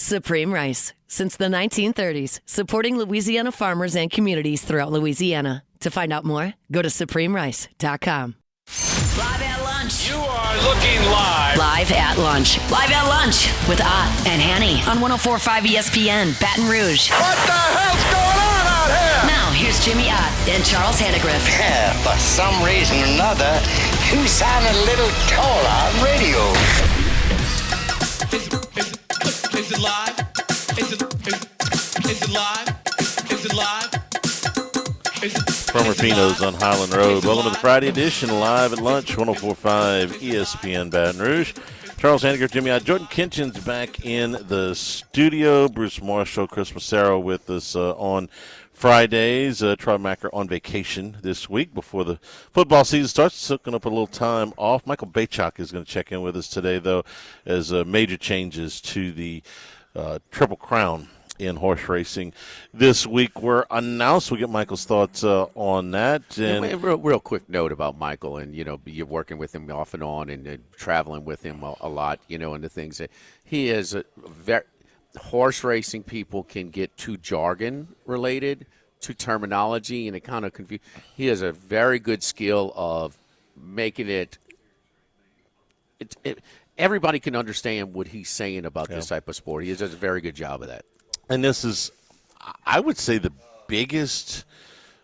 Supreme Rice. Since the 1930s, supporting Louisiana farmers and communities throughout Louisiana. To find out more, go to supremerice.com. Live at lunch. You are looking live. Live at lunch. Live at lunch with Ott and Hanny on 104.5 ESPN, Baton Rouge. What the hell's going on out here? Now, here's Jimmy Ott and Charles Handegriff. Yeah, for some reason or another, you sound a little taller on radio. Is it live? Is it live? Is it live? From Rufino's on Highland Road. Welcome to the Friday edition, live at lunch, 104.5 ESPN Baton Rouge. Charles Handegriff, Jimmy Ott. Jordan Kinchin's back in the studio. Bruce Marshall, Chris Massaro with us on Fridays. Troy Macker on vacation this week before the football season starts, soaking up a little time off. Michael Bachok is going to check in with us today, though, as major changes to the Triple Crown in horse racing this week were announced. We'll get Michael's thoughts on that. And real quick note about Michael, and you're working with him off and on, and traveling with him a lot, and the things that he is a very horse racing people can get too jargon related to terminology, and it kind of confuse. He has a very good skill of making it everybody can understand what he's saying about this type of sport. He does a very good job of that. And this is, I would say, the biggest.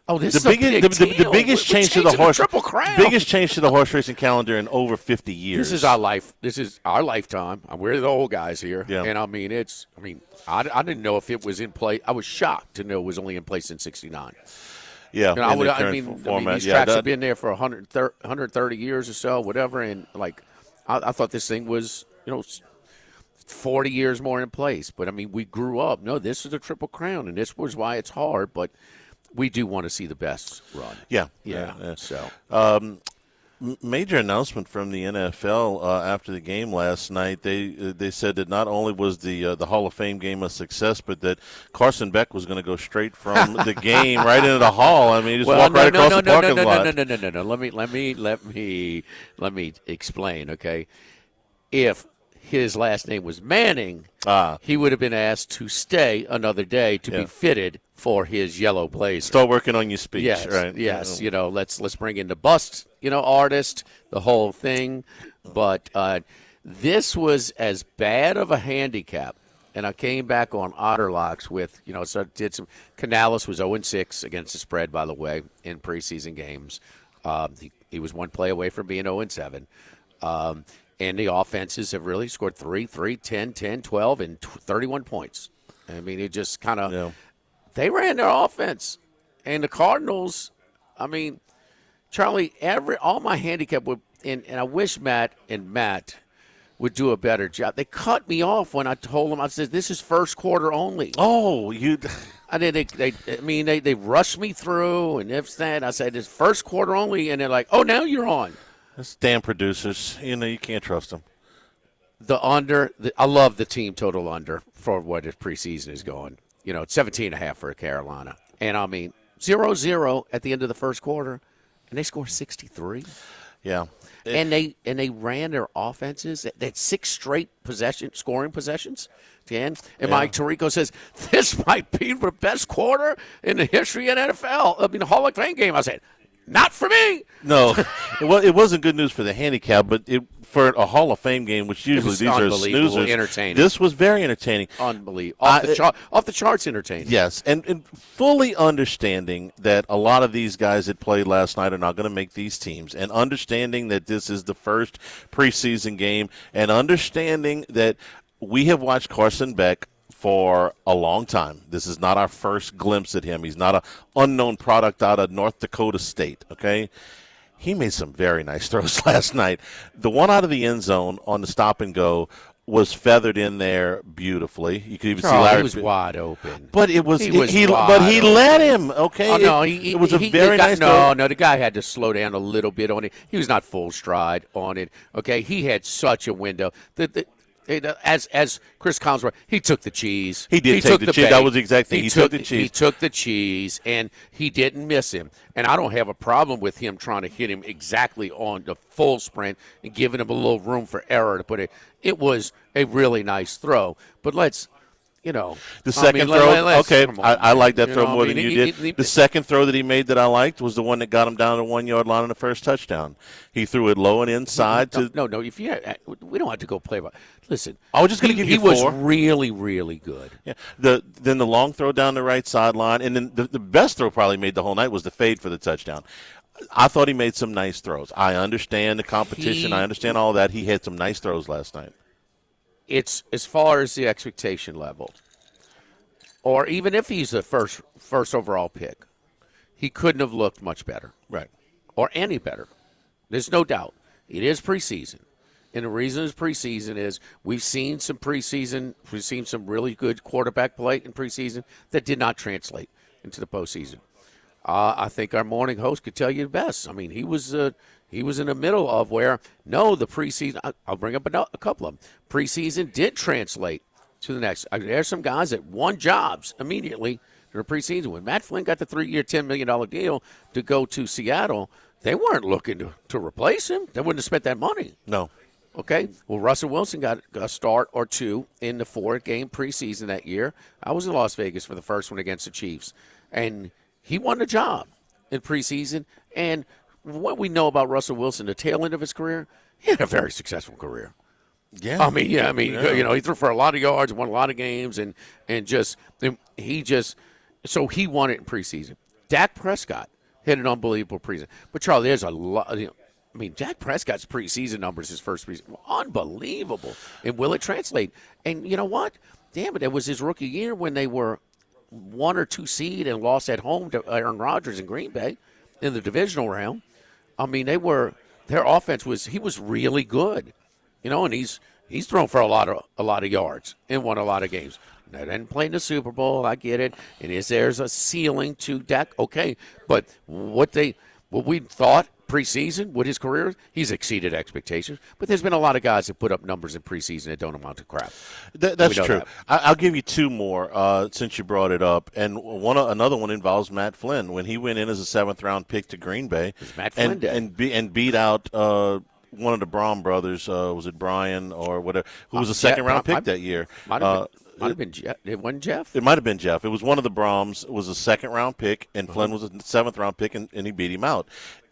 Oh, this is the biggest change to the horse. Triple Crown. Biggest change to the horse racing calendar in over 50 years. This is our life. This is our lifetime. We're the old guys here, yeah. And I didn't know if it was in place. I was shocked to know it was only in place in '69. Yeah, these tracks have been there for 130 years or so, whatever, and I thought this thing was 40 years more in place. But, we grew up. No, this is a Triple Crown, and this was why it's hard. But we do want to see the best run. Yeah. So, major announcement from the NFL after the game last night. They said that not only was the Hall of Fame game a success, but that Carson Beck was going to go straight from the game right into the Hall. Just walk right across the parking lot. No. Let me explain. Okay, if his last name was Manning, he would have been asked to stay another day to be fitted for his yellow blazer. Start working on your speech. Yes, right? Yes. Let's bring in the bust, artist, the whole thing. But this was as bad of a handicap. And I came back on Otterlocks with, so did some. Canales was 0-6 against the spread, by the way, in preseason games. He was one play away from being 0-7. And the offenses have really scored 3, 10, 10, 12, and 31 points. It just kind of they ran their offense. And the Cardinals, Charlie, all my handicap would, and I wish Matt would do a better job. They cut me off when I told them, I said, this is first quarter only. Oh, you. They rushed me through, and if that, I said, it's first quarter only, and they're like, oh, now you're on. That's damn producers. You can't trust them. I love the team total under for what his preseason is going. It's 17.5 for Carolina. And 0-0 at the end of the first quarter, and they score 63. Yeah. And they ran their offenses. They had 6 straight scoring possessions. And Mike Tirico says, this might be the best quarter in the history of NFL. Hall of Fame game. I said, not for me. No, it wasn't good news for the handicap, but for a Hall of Fame game, which usually these are snoozers, entertaining. This was very entertaining. Unbelievable. Off the charts entertaining. Yes, and fully understanding that a lot of these guys that played last night are not going to make these teams, and understanding that this is the first preseason game, and understanding that we have watched Carson Beck for a long time. This is not our first glimpse at him. He's not an unknown product out of North Dakota State, okay? He made some very nice throws last night. The one out of the end zone on the stop and go was feathered in there beautifully. You could even see Larry. He was wide open. But he let him, okay? Oh, no, it was a very nice throw. No, the guy had to slow down a little bit on it. He was not full stride on it, okay? He had such a window. As Chris Collins, he took the cheese. He take the cheese. That was the exact thing. He took the cheese. He took the cheese, and he didn't miss him. And I don't have a problem with him trying to hit him exactly on the full sprint and giving him a little room for error to put it. It was a really nice throw. But let's The second throw, okay, I like that throw more than you did. The second throw that he made that I liked was the one that got him down to the 1 yard line on the first touchdown. He threw it low and inside. No. If we don't have to go play by. Listen, I was just going to give you four. He was really, really good. Yeah. Then the long throw down the right sideline, and then the best throw probably made the whole night was the fade for the touchdown. I thought he made some nice throws. I understand the competition. I understand all that. He had some nice throws last night. It's as far as the expectation level, or even if he's the first overall pick, he couldn't have looked much better, right, or any better. There's no doubt. It is preseason, and the reason it's preseason is we've seen some really good quarterback play in preseason that did not translate into the postseason. I think our morning host could tell you the best. I mean, he was in the middle of where, the preseason, I'll bring up a couple of them. Preseason did translate to the next. There's some guys that won jobs immediately during preseason. When Matt Flynn got the 3-year, $10 million deal to go to Seattle, they weren't looking to replace him. They wouldn't have spent that money. No. Okay. Well, Russell Wilson got a start or two in the 4-game preseason that year. I was in Las Vegas for the first one against the Chiefs. And he won the job in preseason. And what we know about Russell Wilson, the tail end of his career, he had a very successful career. Yeah. He threw for a lot of yards, won a lot of games, and so he won it in preseason. Dak Prescott had an unbelievable preseason. But, Charlie, there's a lot. Dak Prescott's preseason numbers, his first preseason, unbelievable. And will it translate? And you know what? Damn it, it was his rookie year when they were 1 or 2 seed and lost at home to Aaron Rodgers in Green Bay in the divisional round. Their offense was really good, and he's thrown for a lot of yards and won a lot of games. They didn't play in the Super Bowl, I get it, and there's a ceiling to Dak, okay, but what we thought preseason with his career, he's exceeded expectations. But there's been a lot of guys that put up numbers in preseason that don't amount to crap. That's true. That. I'll give you 2 more since you brought it up, and another one involves Matt Flynn when he went in as a 7th-round pick to Green Bay and beat out one of the Braun brothers. Was it Brian or whatever? Who was a second-round pick that year? Might have been Jeff. It wasn't Jeff? It might have been Jeff. It was one of the Brahms. It was a second-round pick, and Flynn was a 7th-round pick, and he beat him out.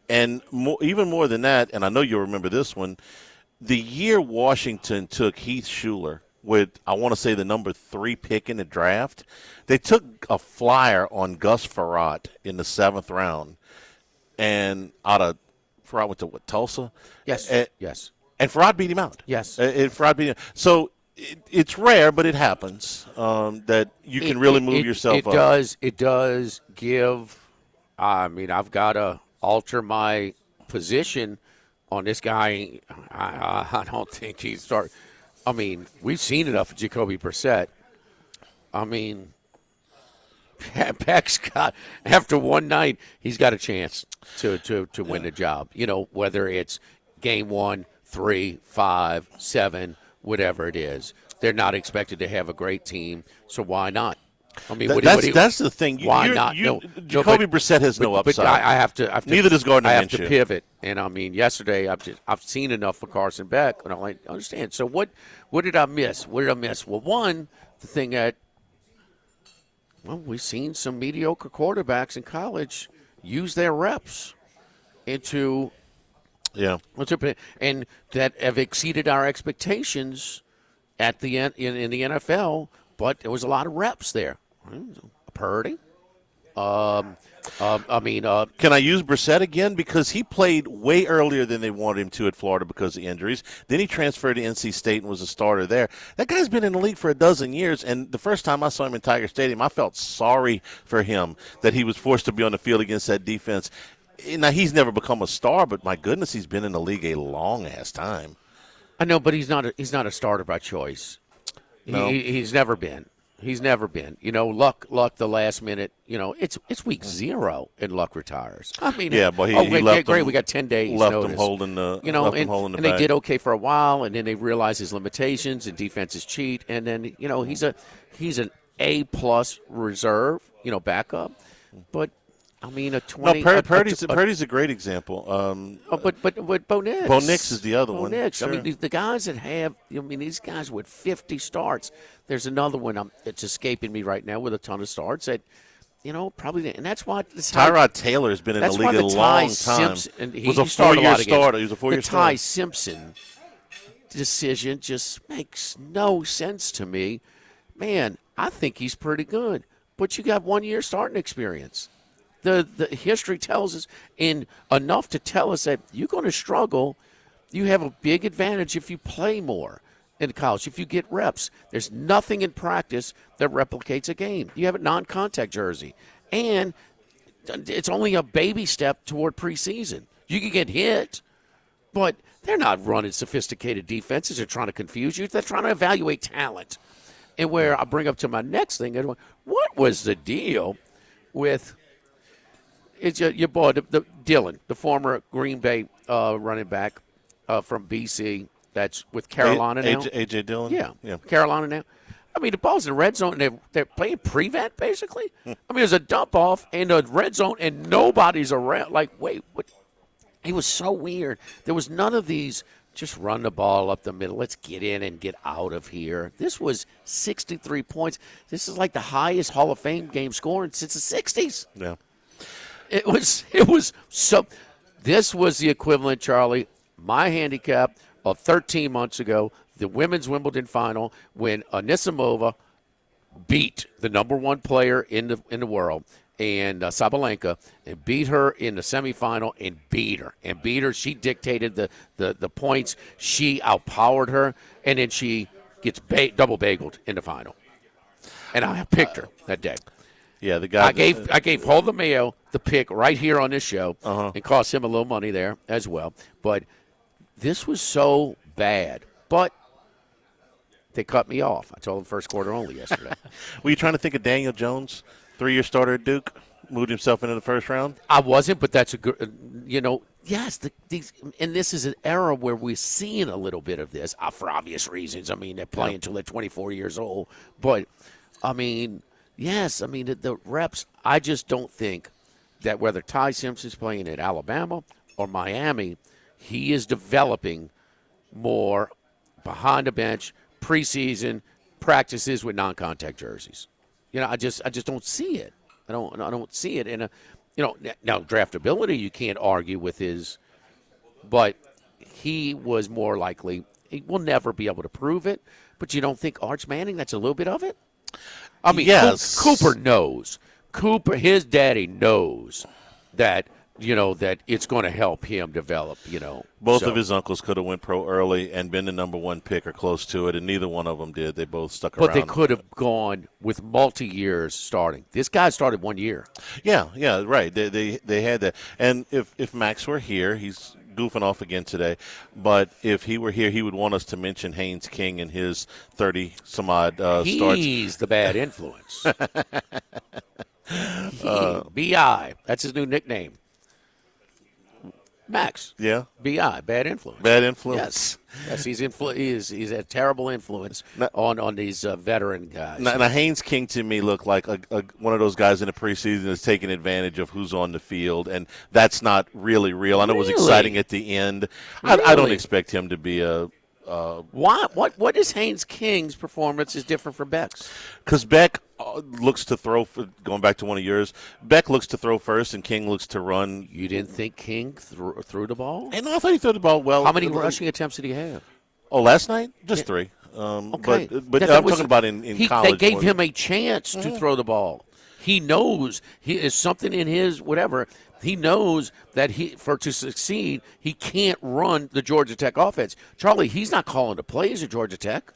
And even more than that, and I know you'll remember this one, the year Washington took Heath Shuler with, I want to say, the number 3 pick in the draft, they took a flyer on Gus Frerotte in the 7th round. And Frerotte went to Tulsa? Yes. Yes. And Frerotte beat him out. Yes. Frerotte beat him out. So it's rare, but it happens that you can really move yourself up. It does give, I've got to alter my position on this guy. I don't think he's start. We've seen enough of Jacoby Brissett. Peck's got, after one night, he's got a chance to win the job. Whether it's game 1, 3, 5, 7, whatever it is. They're not expected to have a great team, so why not? That's the thing. Why not? Jacoby Brissett has no upside. But I have to. Neither does Gardner Minshew. I have to pivot. And yesterday I've seen enough for Carson Beck, and I understand. So what did I miss? What did I miss? Well, one, the thing that we've seen some mediocre quarterbacks in college use their reps into and that have exceeded our expectations at the end in the NFL. But there was a lot of reps there. Purdy. Can I use Brissett again? Because he played way earlier than they wanted him to at Florida because of injuries. Then he transferred to NC State and was a starter there. That guy's been in the league for a dozen years, and the first time I saw him in Tiger Stadium, I felt sorry for him that he was forced to be on the field against that defense. Now, he's never become a star, but my goodness, he's been in the league a long-ass time. I know, but he's not a starter by choice. No. He's never been. He's never been. Luck the last minute. It's week 0 and Luck retires. He left great. Him, we got 10 days. Left notice. him holding the. And they did okay for a while, and then they realized his limitations and defenses cheat, and then he's an A+ reserve. Backup, but I mean, a 20. No, Purdy's a great example. But Bo Nix. Bo Nix is the other one. Bo Nix. Sure. I mean, the guys that have. These guys with 50 starts. There's another one. It's escaping me right now with a ton of starts that. Probably, and that's why Tyrod Taylor has been in the league a long time. Simpson, he was a 4-year starter. He was a 4-year starter. The Ty Simpson decision just makes no sense to me. Man, I think he's pretty good, but you got 1 year starting experience. The history tells us, and enough to tell us that you're going to struggle. You have a big advantage if you play more in college, if you get reps. There's nothing in practice that replicates a game. You have a non-contact jersey, and it's only a baby step toward preseason. You can get hit, but they're not running sophisticated defenses. They're trying to confuse you. They're trying to evaluate talent. And where I bring up to my next thing, what was the deal with your boy, Dylan, the former Green Bay running back from BC, that's with Carolina now? A.J. Dillon? Yeah, Carolina now. I mean, the ball's in the red zone, and they're playing prevent, basically. I mean, there's a dump-off in the red zone, and nobody's around. Like, wait, what? It was so weird. There was none of these just run the ball up the middle. Let's get in and get out of here. This was 63 points. This is like the highest Hall of Fame game scoring since the 60s. Yeah. It was so – this was the equivalent, Charlie, my handicap – of 13 months ago, the women's Wimbledon final, when Anisimova beat the number one player in the world, and Sabalenka, and beat her in the semifinal and beat her. She dictated the points. She outpowered her, and then she gets double bageled in the final. And I picked her that day. Yeah, the guy. I gave Holden Mayo the pick right here on this show, and cost him a little money there as well. But this was so bad, but they cut me off. I told them first quarter only yesterday. Were you trying to think of Daniel Jones, 3-year starter at Duke, moved himself into the first round? I wasn't, but that's a good, yes, and this is an era where we're seeing a little bit of this for obvious reasons. I mean, they're playing until they're 24 years old. But, I mean, yes, the reps, I just don't think that whether Ty Simpson's playing at Alabama or Miami, he is developing more behind the bench, preseason practices with non-contact jerseys. I just don't see it. I don't see it. And now draftability you can't argue with his, but he was more likely. He will never be able to prove it. But you don't think Arch Manning? That's a little bit of it. I mean, yes. Cooper knows. His daddy knows that. That it's going to help him develop, Both of his uncles could have went pro early and been the number one pick or close to it, and neither one of them did. They both stuck around. But they could have gone with multi-years starting. This guy started 1 year. Yeah, right. They had that. And if Max were here, he's goofing off again today, but if he were here, he would want us to mention Haynes King and his 30-some-odd starts. He's the bad influence. B.I. That's his new nickname. Max. Yeah. B.I. Bad influence. Bad influence. Yes. He's a terrible influence on these veteran guys. Now, Haynes King to me looked like one of those guys in the preseason that's taking advantage of who's on the field, and that's not really real. I know it was exciting at the end. Really? I don't expect him to be a. What is Haynes King's performance is different from Beck's? Because Beck looks to throw, going back to one of yours, Beck looks to throw first and King looks to run. You didn't think King threw the ball? And I thought he threw the ball well. How many rushing attempts did he have? Oh, last night? Just 3. Okay. But I'm talking about in college. They gave him a chance to throw the ball. He knows he is something in his whatever. He knows that to succeed, he can't run the Georgia Tech offense. Charlie, he's not calling the plays at Georgia Tech.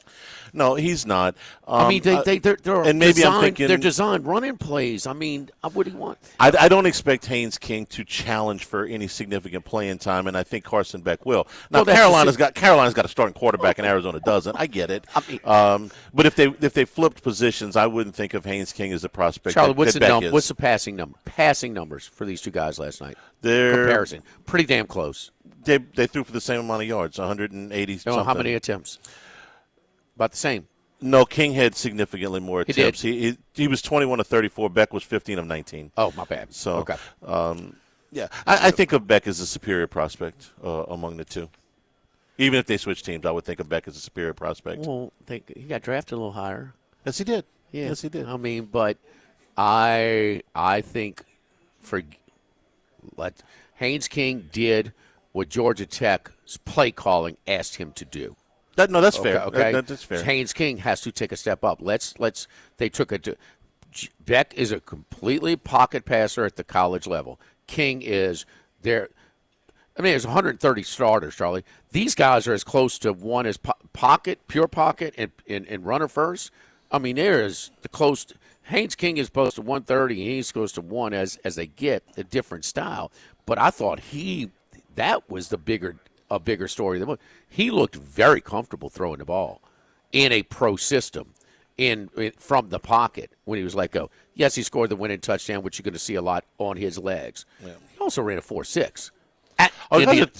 No, he's not. They're and maybe designed, I'm thinking they're designed running plays. I mean, what do you want? I don't expect Haynes King to challenge for any significant playing time, and I think Carson Beck will. Now, Carolina's got a starting quarterback, and Arizona doesn't. I get it. But if they flipped positions, I wouldn't think of Haynes King as a prospect. Charlie, what's the passing numbers for these two guys last night? Comparison, pretty damn close. They threw for the same amount of yards, 180 something. How many attempts? About the same. No, King had significantly more He attempts. did. He was 21 of 34. Beck was 15 of 19. Oh, my bad. So, Okay. Yeah, I think of Beck as a superior prospect among the two. Even if they switch teams, I would think of Beck as a superior prospect. Well, he got drafted a little higher. Yes, he did. Yeah. Yes, he did. I mean, but I think Haynes King did what Georgia Tech's play calling asked him to do. That's fair. Okay, That's fair. Haynes King has to take a step up. They took it to Beck is a completely pocket passer at the college level. King is there. I mean, there's 130 starters, Charlie. These guys are as close to one as pure pocket, and runner first. I mean, there is the close. Haynes King is close to 130, and he's close to one as they get a different style. But I thought that was a bigger story. He looked very comfortable throwing the ball in a pro system from the pocket when he was let go. Yes, he scored the winning touchdown, which you're going to see a lot on his legs. Yeah. He also ran a 4.6.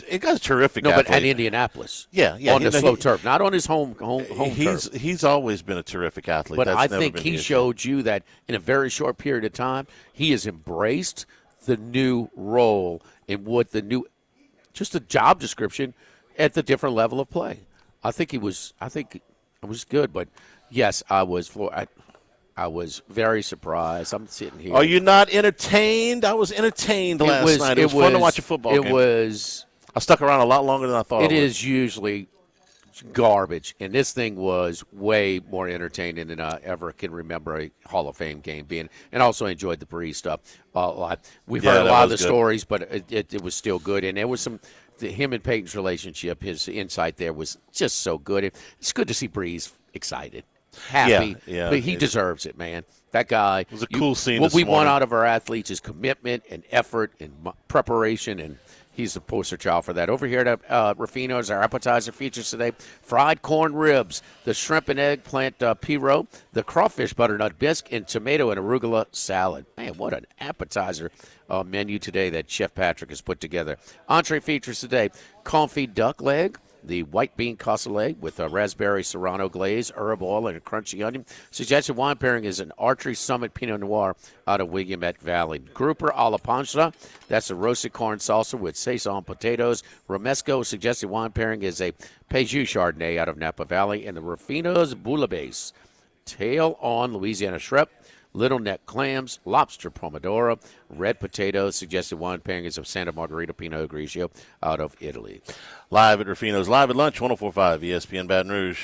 He got a terrific. No, athlete. but at Indianapolis. Yeah, on the slow turf, not on his home turf. He's always been a terrific athlete. But That's I never think been he the issue. showed you that in a very short period of time, he has embraced the new role and what just the job description at the different level of play. I think it was good, but yes, I was very surprised. I'm sitting here. Are you not entertained? I was entertained last night. It was fun to watch a football game. I stuck around a lot longer than I thought. It is usually garbage, and this thing was way more entertaining than I ever can remember a Hall of Fame game being. And also enjoyed the Breeze stuff a lot. We've heard a lot of the stories, but it was still good. And there was him and Peyton's relationship, his insight there was just so good. It's good to see Breeze excited, happy. Yeah, but he deserves it, man. That guy. It was a cool scene. What this we morning. want out of our athletes is commitment and effort and preparation, and he's the poster child for that. Over here at Rufino's, our appetizer features today: fried corn ribs, the shrimp and eggplant piro, the crawfish butternut bisque, and tomato and arugula salad. Man, what an appetizer menu today that Chef Patrick has put together. Entree features today: confit duck leg, the white bean cassoulet with a raspberry serrano glaze, herb oil, and a crunchy onion. Suggested wine pairing is an Archery Summit Pinot Noir out of Willamette Valley. Grouper a la pancha, that's a roasted corn salsa with saison potatoes. Romesco suggested wine pairing is a Peugeot Chardonnay out of Napa Valley. And the Rufino's Bouillabaisse, tail on Louisiana shrimp, little neck clams, lobster pomodoro, red potatoes. Suggested wine pairing is of Santa Margherita Pinot Grigio out of Italy. Live at Rufino's, live at lunch, 104.5 ESPN Baton Rouge.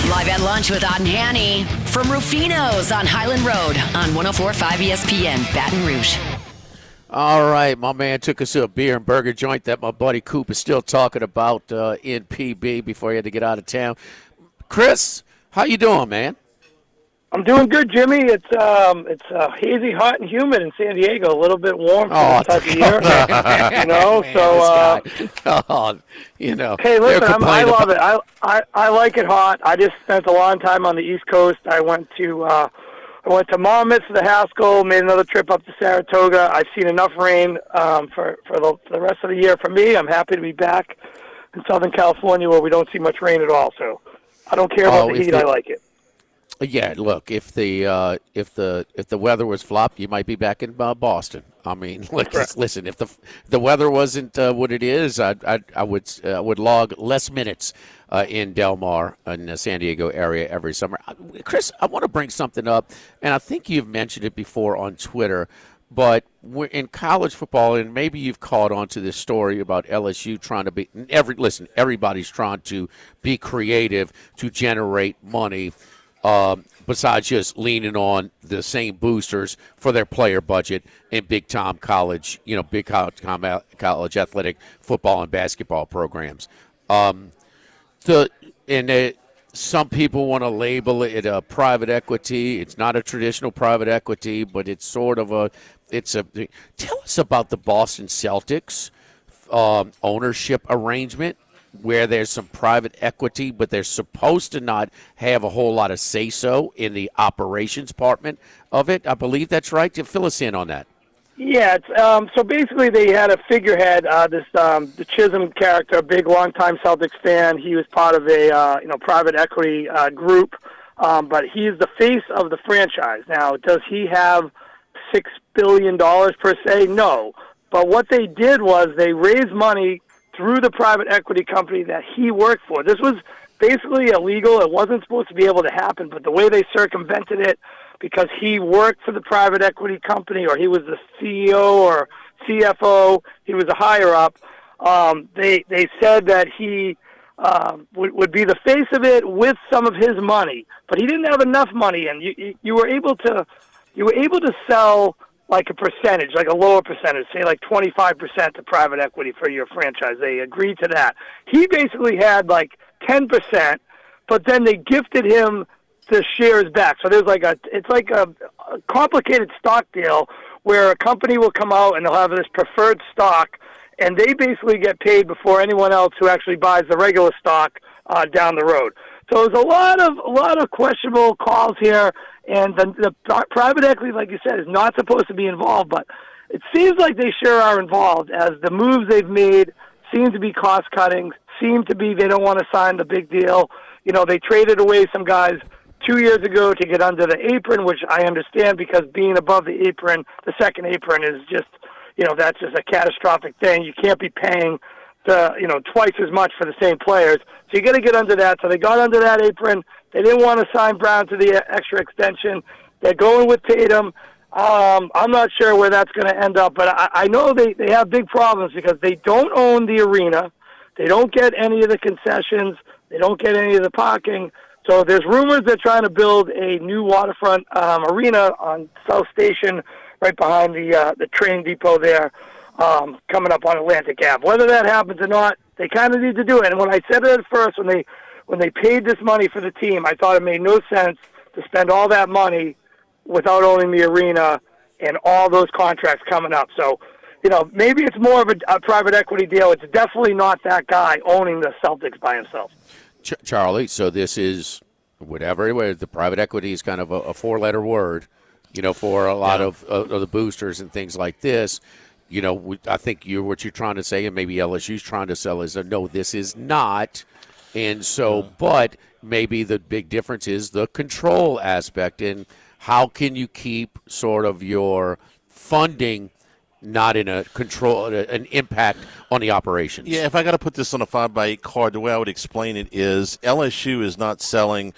Live at lunch with Odd and Hanny from Rufino's on Highland Road on 104.5 ESPN Baton Rouge. All right, my man took us to a beer and burger joint that my buddy Coop is still talking about in PB before he had to get out of town. Chris, how you doing, man? I'm doing good, Jimmy. It's hazy, hot, and humid in San Diego. A little bit warm for this type of year, you know. Man, Hey, listen, I love it. I like it hot. I just spent a long time on the East Coast. I went to Monmouth for the Haskell. Made another trip up to Saratoga. I've seen enough rain for the rest of the year. For me, I'm happy to be back in Southern California where we don't see much rain at all. So I don't care about the heat. I like it. Yeah, look, if the weather was flop, you might be back in Boston. I mean, listen, if the weather wasn't what it is, I would log less minutes in Del Mar in the San Diego area every summer. Chris, I want to bring something up, and I think you've mentioned it before on Twitter, but we're in college football, and maybe you've caught on to this story about LSU trying to be everybody's trying to be creative to generate money. Besides just leaning on the same boosters for their player budget in big-time college, college athletic football and basketball programs. Some people want to label it a private equity. It's not a traditional private equity, but it's sort of tell us about the Boston Celtics ownership arrangement where there's some private equity, but they're supposed to not have a whole lot of say-so in the operations department of it. I believe that's right. Fill us in on that. Yeah, so basically they had a figurehead, the Chisholm character, a big longtime Celtics fan. He was part of a private equity group, but he's the face of the franchise. Now, does he have $6 billion per se? No. But what they did was they raised money through the private equity company that he worked for. This was basically illegal. It wasn't supposed to be able to happen, but the way they circumvented it, because he worked for the private equity company, or he was the CEO or CFO, he was a higher-up, they said that he would be the face of it with some of his money, but he didn't have enough money, and you were able to sell like a percentage, like a lower percentage, say like 25% to private equity for your franchise. They agreed to that. He basically had like 10%, but then they gifted him the shares back. So there's it's like a complicated stock deal where a company will come out and they'll have this preferred stock, and they basically get paid before anyone else who actually buys the regular stock down the road. So there's a lot of questionable calls here, and the private equity, like you said, is not supposed to be involved, but it seems like they sure are involved, as the moves they've made seem to be cost-cutting, seem to be they don't want to sign the big deal. You know, they traded away some guys 2 years ago to get under the apron, which I understand, because being above the apron, the second apron is just, that's just a catastrophic thing. You can't be paying twice as much for the same players. So you got to get under that. So they got under that apron. They didn't want to sign Brown to the extra extension. They're going with Tatum. I'm not sure where that's going to end up, but I know they have big problems because they don't own the arena. They don't get any of the concessions. They don't get any of the parking. So there's rumors they're trying to build a new waterfront arena on South Station, right behind the train depot there, coming up on Atlantic Ave. Whether that happens or not, they kind of need to do it. And when I said it at first, when they paid this money for the team, I thought it made no sense to spend all that money without owning the arena and all those contracts coming up. So, maybe it's more of a private equity deal. It's definitely not that guy owning the Celtics by himself. Charlie, so this is whatever the private equity is kind of a four-letter word, for a lot of the boosters and things like this. I think what you're trying to say, and maybe LSU's trying to sell, is no, this is not. And so, but maybe the big difference is the control aspect, and how can you keep sort of your funding not in an impact on the operations. Yeah, if I got to put this on a 5x8 card, the way I would explain it is LSU is not selling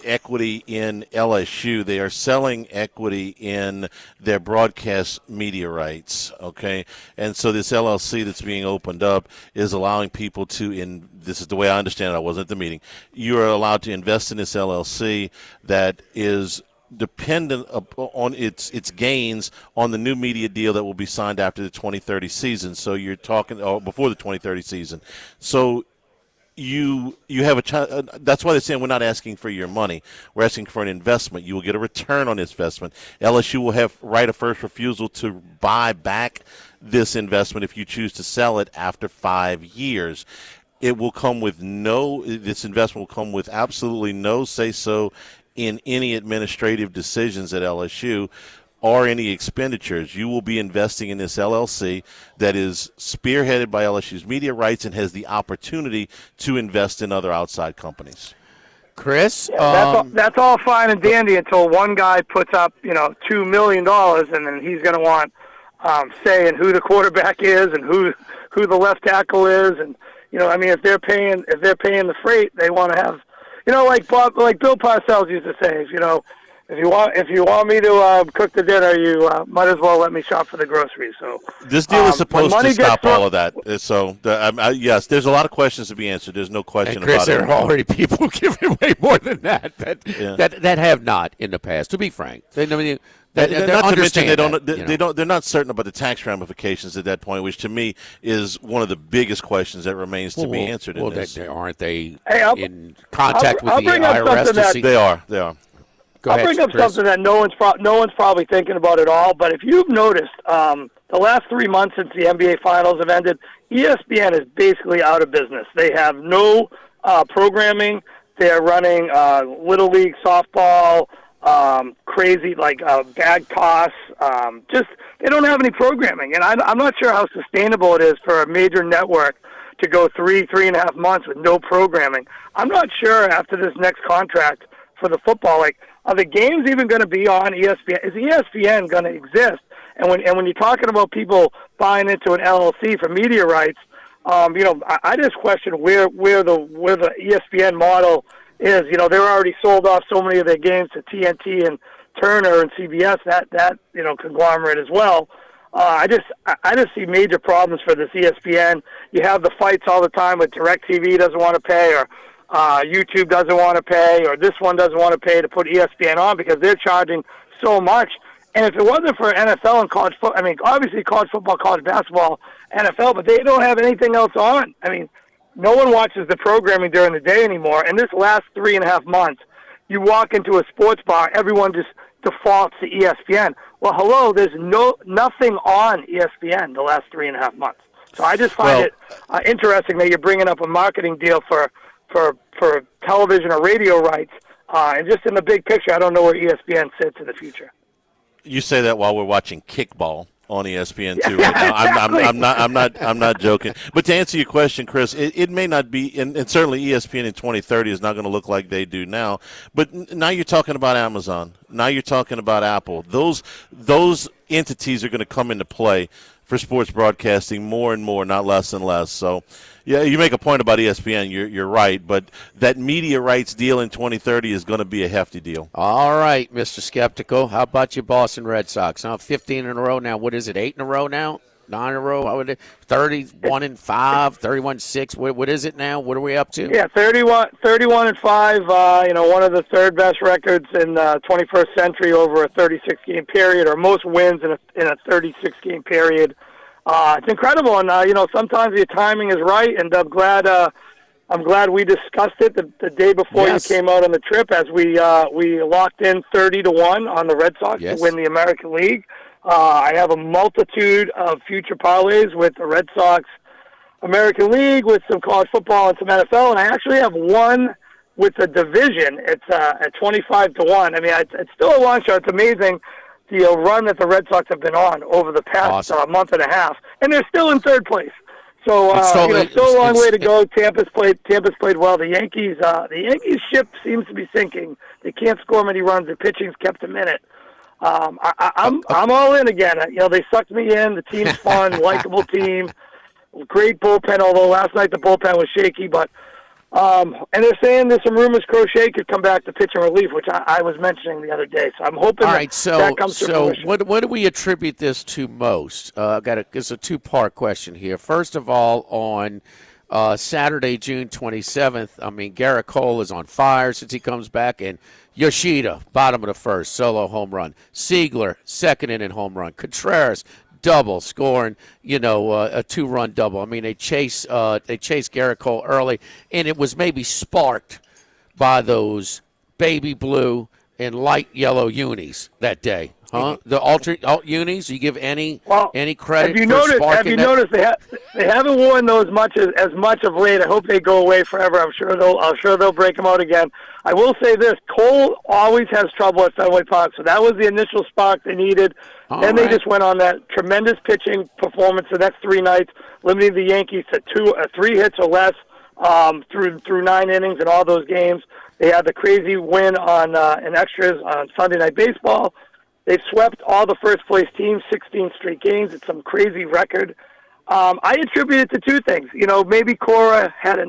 equity in LSU. They are selling equity in their broadcast media rights, okay? And so this LLC that's being opened up is allowing people to, this is the way I understand it, I wasn't at the meeting, you are allowed to invest in this LLC that is dependent on its gains on the new media deal that will be signed after the 2030 season. So you're talking before the 2030 season. So you have that's why they're saying we're not asking for your money. We're asking for an investment. You will get a return on this investment. LSU will have right of first refusal to buy back this investment if you choose to sell it after 5 years. It will come with this investment will come with absolutely no say-so in any administrative decisions at LSU or any expenditures. You will be investing in this LLC that is spearheaded by LSU's media rights and has the opportunity to invest in other outside companies. Chris? That's all fine and dandy until one guy puts up, $2 million, and then he's going to want say in who the quarterback is and who the left tackle is, and if they're paying the freight, they want to have. Like Bill Parcells used to say, if you want me to cook the dinner, you might as well let me shop for the groceries. So this deal is supposed to stop all of that. So yes, there's a lot of questions to be answered. There's no question Chris, about it. There are already people giving away more than that have not in the past. To be frank, they're not certain about the tax ramifications at that point, which to me is one of the biggest questions that remains to be answered. Aren't they in contact with the IRS to see? They are. I'll bring up something that no one's probably thinking about at all. But if you've noticed, the last 3 months since the NBA Finals have ended, ESPN is basically out of business. They have no programming. They're running Little League softball, crazy bad costs. Just they don't have any programming, and I'm not sure how sustainable it is for a major network to go 3.5 months with no programming. I'm not sure after this next contract for the football, are the games even going to be on ESPN? Is ESPN going to exist? And when you're talking about people buying into an LLC for media rights, I just question where the ESPN model is. They're already sold off so many of their games to TNT and Turner and CBS, that conglomerate as well. I just see major problems for this ESPN. You have the fights all the time with DirecTV doesn't want to pay, or YouTube doesn't want to pay, or this one doesn't want to pay to put ESPN on because they're charging so much. And if it wasn't for NFL and college football, obviously college football, college basketball, NFL, but they don't have anything else on. No one watches the programming during the day anymore. And this last 3.5 months, you walk into a sports bar, everyone just defaults to ESPN. Well, hello, there's nothing on ESPN the last 3.5 months. So I just find it interesting that you're bringing up a marketing deal for television or radio rights. And just in the big picture, I don't know where ESPN sits in the future. You say that while we're watching kickball on ESPN too. Right now. I'm not joking. But to answer your question, Chris, it may not be, and certainly ESPN in 2030 is not going to look like they do now. But now you're talking about Amazon. Now you're talking about Apple. Those entities are going to come into play for sports broadcasting more and more, not less and less. So, yeah, you make a point about ESPN. You're right, but that media rights deal in 2030 is going to be a hefty deal. All right, Mr. Skeptical. How about your Boston Red Sox? Now 15 in a row. Now what is it? 8 in a row now? 9 in a row? How would it? 31-5, 31-6. What is it now? What are we up to? Yeah, 31-5. One of the third best records in 21st century over a 36-game period, or most wins in a 36-game period. It's incredible, and sometimes your timing is right, and I'm glad we discussed it the day before you came out on the trip, as we locked in 30-1 on the Red Sox to win the American League. I have a multitude of future parlays with the Red Sox, American League, with some college football and some NFL, and I actually have one with the division. It's at 25-1. It's still a long shot. It's amazing the run that the Red Sox have been on over the past month and a half, and they're still in third place. So still a long way to go. Tampa's played well. The Yankees ship seems to be sinking. They can't score many runs. Their pitching's kept them in it. I'm all in again. They sucked me in. The team's fun, likable team, great bullpen. Although last night the bullpen was shaky, but and they're saying there's some rumors Crochet could come back to pitch in relief, which I was mentioning the other day. So I'm hoping that comes to fruition. What do we attribute this to most? It's a two-part question here. First of all, on Saturday, June 27th, Garrett Cole is on fire since he comes back, and Yoshida, bottom of the first, solo home run. Siegler, second inning home run. Contreras, double, scoring, a two-run double. They chased Garrett Cole early, and it was maybe sparked by those baby blue and light yellow unis that day. Huh? The alt unis, you give any credit for sparking that? Have you noticed they haven't worn those as much of late. I hope they go away forever. I'm sure they'll break them out again. I will say this: Cole always has trouble at Fenway Park, so that was the initial spark they needed. They just went on that tremendous pitching performance the next 3 nights, limiting the Yankees to 3 hits or less through 9 innings in all those games. They had the crazy win in extras on Sunday Night Baseball. They've swept all the first-place teams, 16 straight games. It's some crazy record. I attribute it to 2 things. Maybe Cora had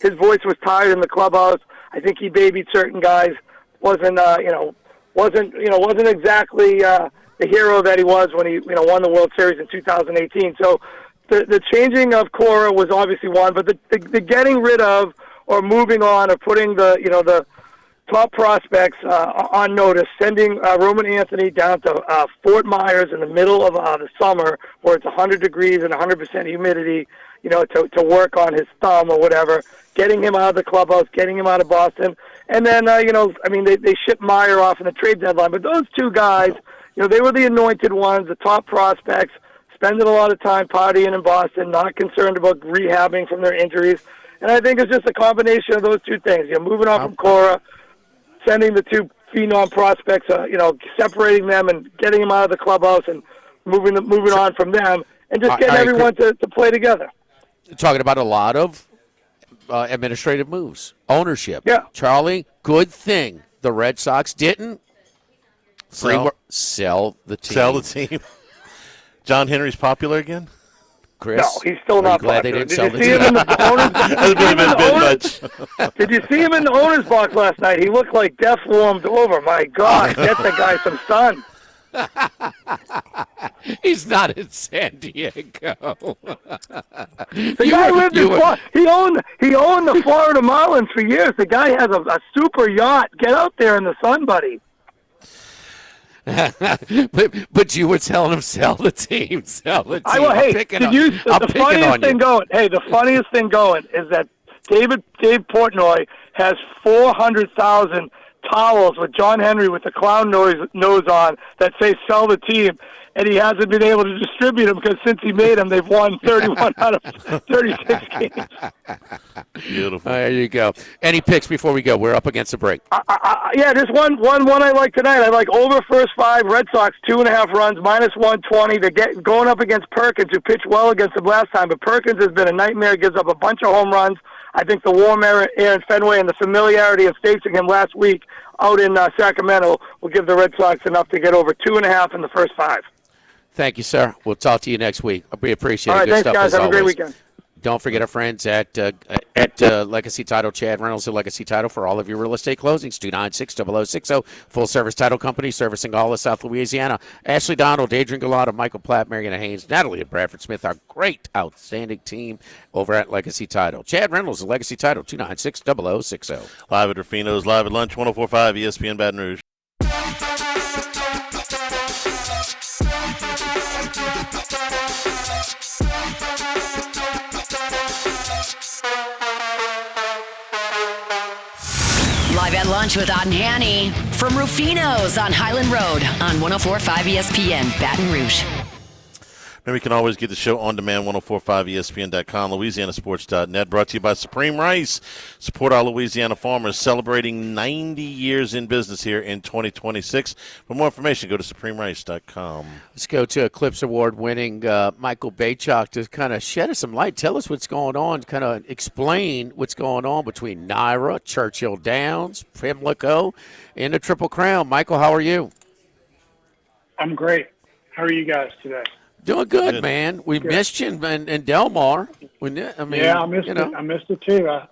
his voice was tired in the clubhouse. I think he babied certain guys. Wasn't exactly the hero that he was when he won the World Series in 2018. So the changing of Cora was obviously one, but the getting rid of or moving on or putting the top prospects on notice, sending Roman Anthony down to Fort Myers in the middle of the summer where it's 100 degrees and 100% humidity, to work on his thumb or whatever, getting him out of the clubhouse, getting him out of Boston. And then, they shipped Meyer off in the trade deadline. But those two guys, they were the anointed ones, the top prospects, spending a lot of time partying in Boston, not concerned about rehabbing from their injuries. And I think it's just a combination of those two things. Moving on from Cora, sending the two phenom prospects, separating them and getting them out of the clubhouse and moving on from them, and just getting everyone to play together. Talking about a lot of administrative moves, ownership. Yeah. Charlie, good thing the Red Sox didn't sell the team. Sell the team. John Henry's popular again? Chris? No, he's still not glad popular. they didn't sell the team. Did you see him in the owner's box last night? He looked like death warmed over. My God, get the guy some sun. He's not in San Diego. The guy lived in Florida. He owned the Florida Marlins for years. The guy has a super yacht. Get out there in the sun, buddy. but you were telling him sell the team. The funniest thing going is that Dave Portnoy has 400,000 towels with John Henry with the clown nose on that say sell the team, and he hasn't been able to distribute them because since he made them, they've won 31 out of 36 games. Beautiful. There you go. Any picks before we go? We're up against the break. Just one I like tonight. I like over first 5, Red Sox 2.5 runs, -120. They're going up against Perkins, who pitched well against them last time, but Perkins has been a nightmare, gives up a bunch of home runs. I think the warm air in Fenway and the familiarity of facing him last week out in Sacramento will give the Red Sox enough to get over 2.5 in the first 5. Thank you, sir. We'll talk to you next week. We appreciate it. All right, Good thanks, stuff, guys. as Have always. a great weekend. Don't forget our friends at Legacy Title, Chad Reynolds at Legacy Title for all of your real estate closings. 296-0060. Full-service title company servicing all of South Louisiana. Ashley Donald, Adrian Galata, Michael Platt, Mariana Haynes, Natalie and Bradford Smith, our great, outstanding team over at Legacy Title. Chad Reynolds at Legacy Title, 296-0060. Live at Rufino's, live at lunch, 104.5 ESPN Baton Rouge. Live at lunch with Ott and Hanny from Rufino's on Highland Road on 104.5 ESPN Baton Rouge. Remember, you can always get the show on demand, 1045ESPN.com, LouisianaSports.net. Brought to you by Supreme Rice. Support our Louisiana farmers, celebrating 90 years in business here in 2026. For more information, go to SupremeRice.com. Let's go to Eclipse Award-winning Michael Baychok to kind of shed us some light. Tell us what's going on, kind of explain what's going on between Naira, Churchill Downs, Pimlico, and the Triple Crown. Michael, how are you? I'm great. How are you guys today? Doing good, man. We missed you in Delmar. I missed it. I missed it too. I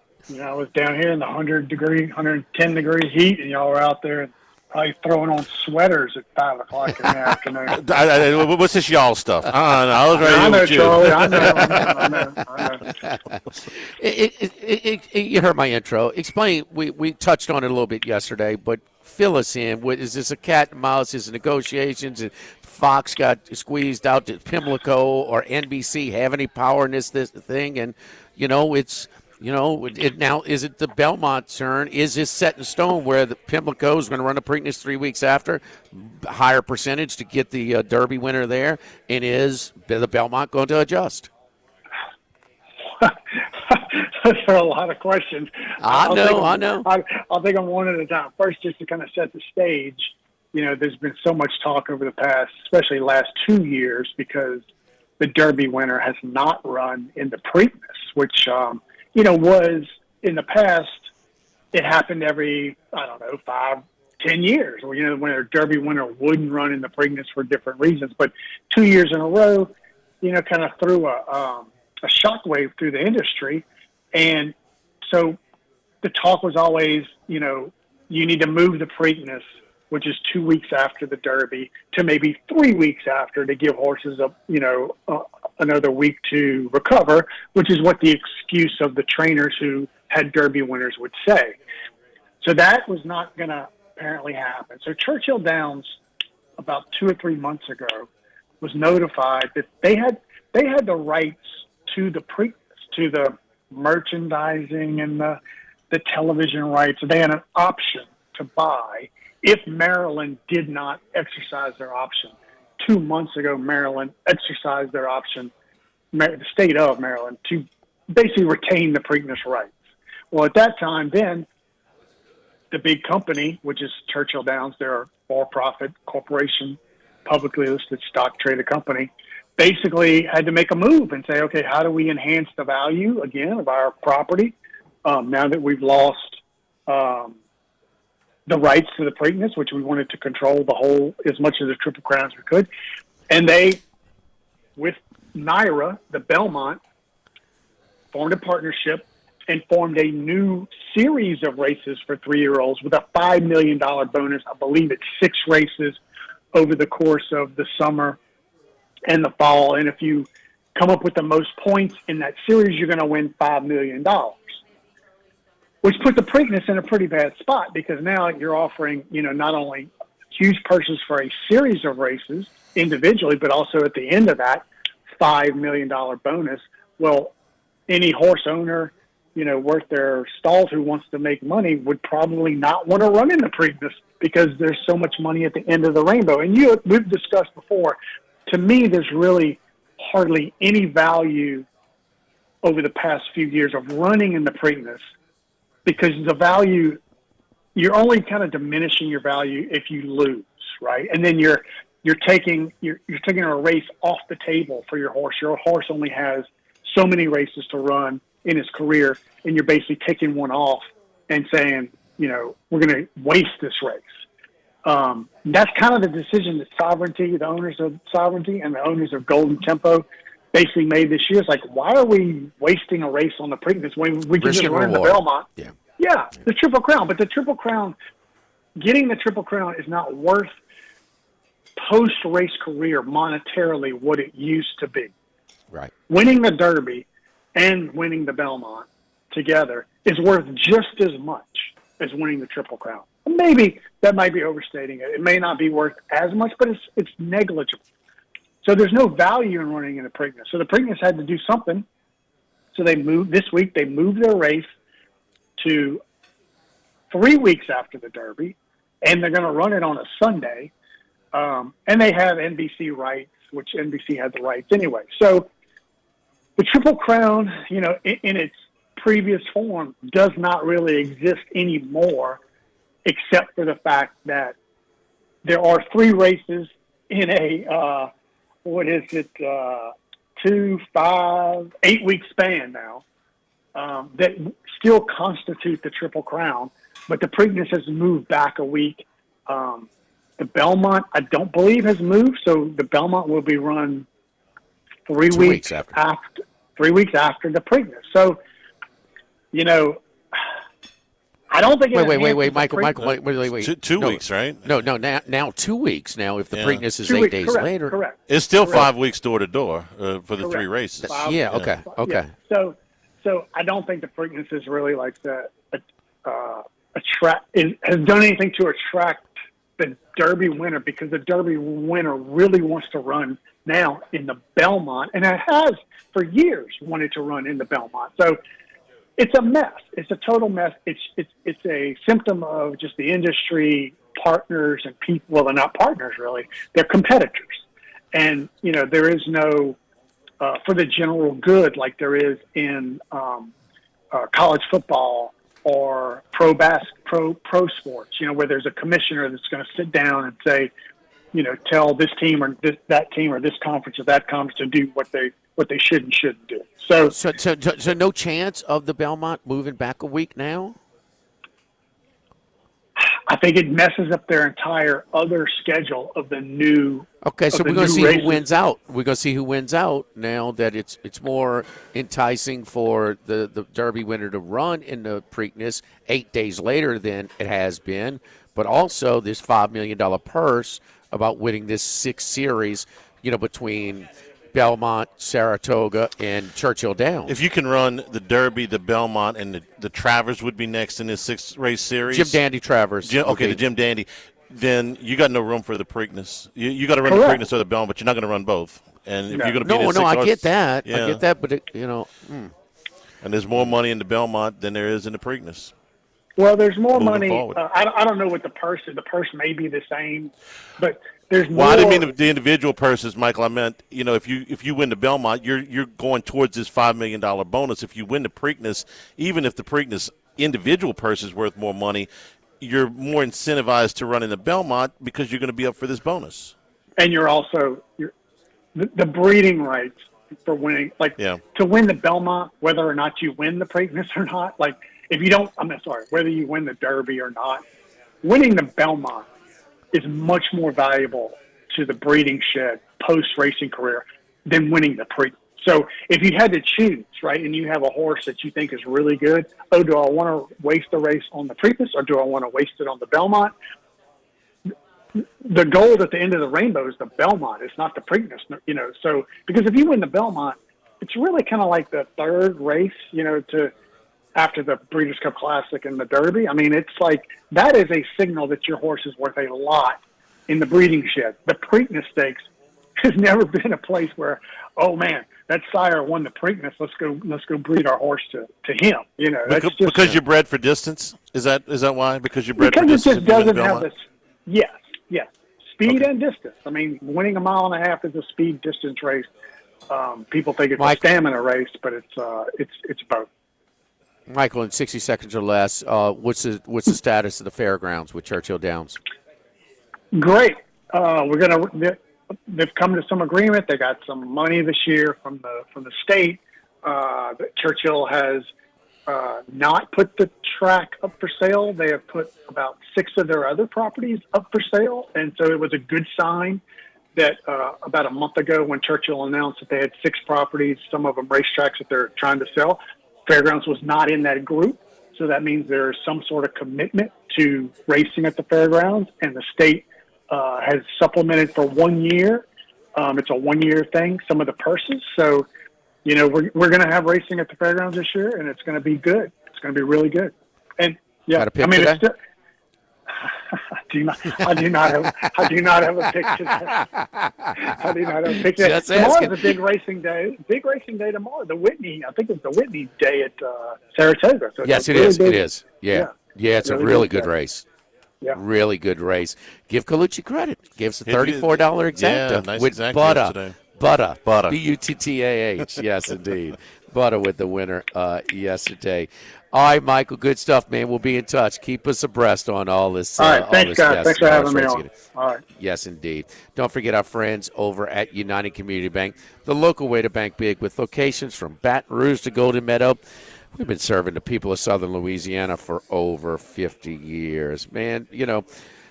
was down here in the 110 degree heat, and y'all were out there probably throwing on sweaters at 5 o'clock in the afternoon. What's this y'all stuff? I was ready I know, with you. Charlie. I know. You heard my intro. Explain. We touched on it a little bit yesterday, but fill us in. Is this a cat and mouse? Is it negotiations? Fox got squeezed out to Pimlico, or NBC have any power in this thing? And now is it the Belmont turn? Is this set in stone where the Pimlico is going to run the Preakness 3 weeks after, higher percentage to get the Derby winner there? And is the Belmont going to adjust? Those are a lot of questions. I know. I'll take them one at a time. First, just to kind of set the stage. There's been so much talk over the past, especially last 2 years, because the Derby winner has not run in the Preakness, which, was in the past, it happened every, 5, 10 years, when a Derby winner wouldn't run in the Preakness for different reasons. But 2 years in a row, kind of threw a shockwave through the industry. And so the talk was always, you need to move the Preakness, which is 2 weeks after the Derby, to maybe 3 weeks after, to give horses another week to recover, which is what the excuse of the trainers who had Derby winners would say. So that was not going to apparently happen. So Churchill Downs, about 2 or 3 months ago, was notified that they had the rights to the merchandising and the television rights. They had an option to buy if Maryland did not exercise their option. 2 months ago, Maryland exercised their option, the state of Maryland, to basically retain the Preakness rights. Well, at that time, then, the big company, which is Churchill Downs, they're a for-profit corporation, publicly listed stock traded company, basically had to make a move and say, okay, how do we enhance the value, again, of our property now that we've lost the rights to the Preakness, which we wanted to control the whole, as much of the Triple Crown as we could. And they, with Naira, the Belmont, formed a partnership and formed a new series of races for 3-year-olds with a $5 million bonus. I believe it's 6 races over the course of the summer and the fall. And if you come up with the most points in that series, you're going to win $5 million, which put the Preakness in a pretty bad spot because now you're offering, not only huge purses for a series of races individually, but also at the end of that $5 million bonus. Well, any horse owner, worth their stalls who wants to make money would probably not want to run in the Preakness because there's so much money at the end of the rainbow. And we've discussed before, to me, there's really hardly any value over the past few years of running in the Preakness because the value, you're only kind of diminishing your value if you lose, right? And then you're taking a race off the table for your horse. Your horse only has so many races to run in his career, and you're basically taking one off and saying, we're going to waste this race. That's kind of the decision that the owners of Sovereignty and the owners of Golden Tempo basically made this year. It's like, why are we wasting a race on the Preakness when we can just run the Belmont? Yeah, the Triple Crown. But the Triple Crown, getting the Triple Crown is not worth post-race career monetarily what it used to be. Right. Winning the Derby and winning the Belmont together is worth just as much as winning the Triple Crown. Maybe that might be overstating it. It may not be worth as much, but it's negligible. So there's no value in running in the Preakness. So the Preakness had to do something. So this week they moved their race to 3 weeks after the Derby, and they're going to run it on a Sunday. And they have NBC rights, which NBC had the rights anyway. So the Triple Crown, in its previous form, does not really exist anymore, except for the fact that there are 3 races in a 2, 5, 8 week span now that still constitute the Triple Crown, but the Preakness has moved back a week. The Belmont, I don't believe, has moved, so the Belmont will be run 3 weeks after 3 weeks after the Preakness. So, I don't think. Wait, Michael, wait. 2 weeks, right? No, now 2 weeks. Now, if the Preakness is 2 8 weeks, days correct, later, correct. It's still 5 weeks door to door for the 3 races. Okay. Yeah. So I don't think the Preakness is really like has done anything to attract the Derby winner, because the Derby winner really wants to run now in the Belmont, and it has for years wanted to run in the Belmont. So it's a mess. It's a total mess. It's a symptom of just the industry partners and people. Well, they're not partners really. They're competitors, and there is no for the general good like there is in college football or pro sports, where there's a commissioner that's going to sit down and say, tell this team or that team or this conference or that conference to do what they should and shouldn't do. So no chance of the Belmont moving back a week now? I think it messes up their entire other schedule of the new. Okay, so we're going to see who wins out. We're going to see who wins out now that it's more enticing for the Derby winner to run in the Preakness 8 days later than it has been, but also this $5 million purse about winning this 6 series, between Belmont, Saratoga, and Churchill Downs. If you can run the Derby, the Belmont, and the Travers would be next in this 6-race series. Jim Dandy Travers. The Jim Dandy. Then you got no room for the Preakness. You got to run Correct. the Preakness or the Belmont, but you're not going to run both. And if you're going to be No, I get that. Yeah. I get that, but And there's more money in the Belmont than there is in the Preakness. Well, there's more Moving money. forward. I don't know what the purse is. The purse may be the same, but there's more. Well, I didn't mean the individual purses, Michael. I meant, if you win the Belmont, you're going towards this $5 million bonus. If you win the Preakness, even if the Preakness individual purse is worth more money, you're more incentivized to run in the Belmont because you're going to be up for this bonus. And you're also the breeding rights for winning, to win the Belmont, whether or not you win the Preakness or not. Like if you don't, whether you win the Derby or not, winning the Belmont is much more valuable to the breeding shed post-racing career than winning the Preakness. So if you had to choose, right, and you have a horse that you think is really good, do I want to waste the race on the Preakness or do I want to waste it on the Belmont? The gold at the end of the rainbow is the Belmont. It's not the Preakness, So because if you win the Belmont, it's really kind of like the third race, after the Breeders' Cup Classic and the Derby. I mean, it's like that is a signal that your horse is worth a lot in the breeding shed. The Preakness Stakes has never been a place where, oh man, that sire won the Preakness. Let's go breed our horse to him. Because you're bred for distance. Is that why? Because you're bred for distance. distance. Because it just doesn't have this. Yes, speed and distance. I mean, winning a mile and a half is a speed distance race. People think it's a stamina race, but it's both. Michael, in 60 seconds or less, what's the status of the fairgrounds with Churchill Downs? Great. They've come to some agreement. They got some money this year from the state. Churchill has not put the track up for sale. They have put about 6 of their other properties up for sale, and so it was a good sign that about a month ago when Churchill announced that they had 6 properties, some of them racetracks that they're trying to sell. Fairgrounds was not in that group, so that means there's some sort of commitment to racing at the fairgrounds, and the state has supplemented for 1 year. It's a 1-year thing, some of the purses. So, we're going to have racing at the fairgrounds this year, and it's going to be good. It's going to be really good. And Got a pick today? it's still, I do not have a pick today. I do not have a pick today. Tomorrow's a big racing day. Big racing day tomorrow. I think it's the Whitney Day at Saratoga. So yes, it is. Yeah, it's a really good race. Yeah. Really good race. Give Colucci credit. Gives a $34 exacta Yeah, nice with exacta Butter. today. Butter. Butter. Buttah. Yes, indeed. Butter with the winner yesterday. All right, Michael, good stuff, man. We'll be in touch. Keep us abreast on all this. All right, thanks, guys. Thanks for having me on. All right. Yes, indeed. Don't forget our friends over at United Community Bank, the local way to bank big with locations from Baton Rouge to Golden Meadow. We've been serving the people of Southern Louisiana for over 50 years. Man,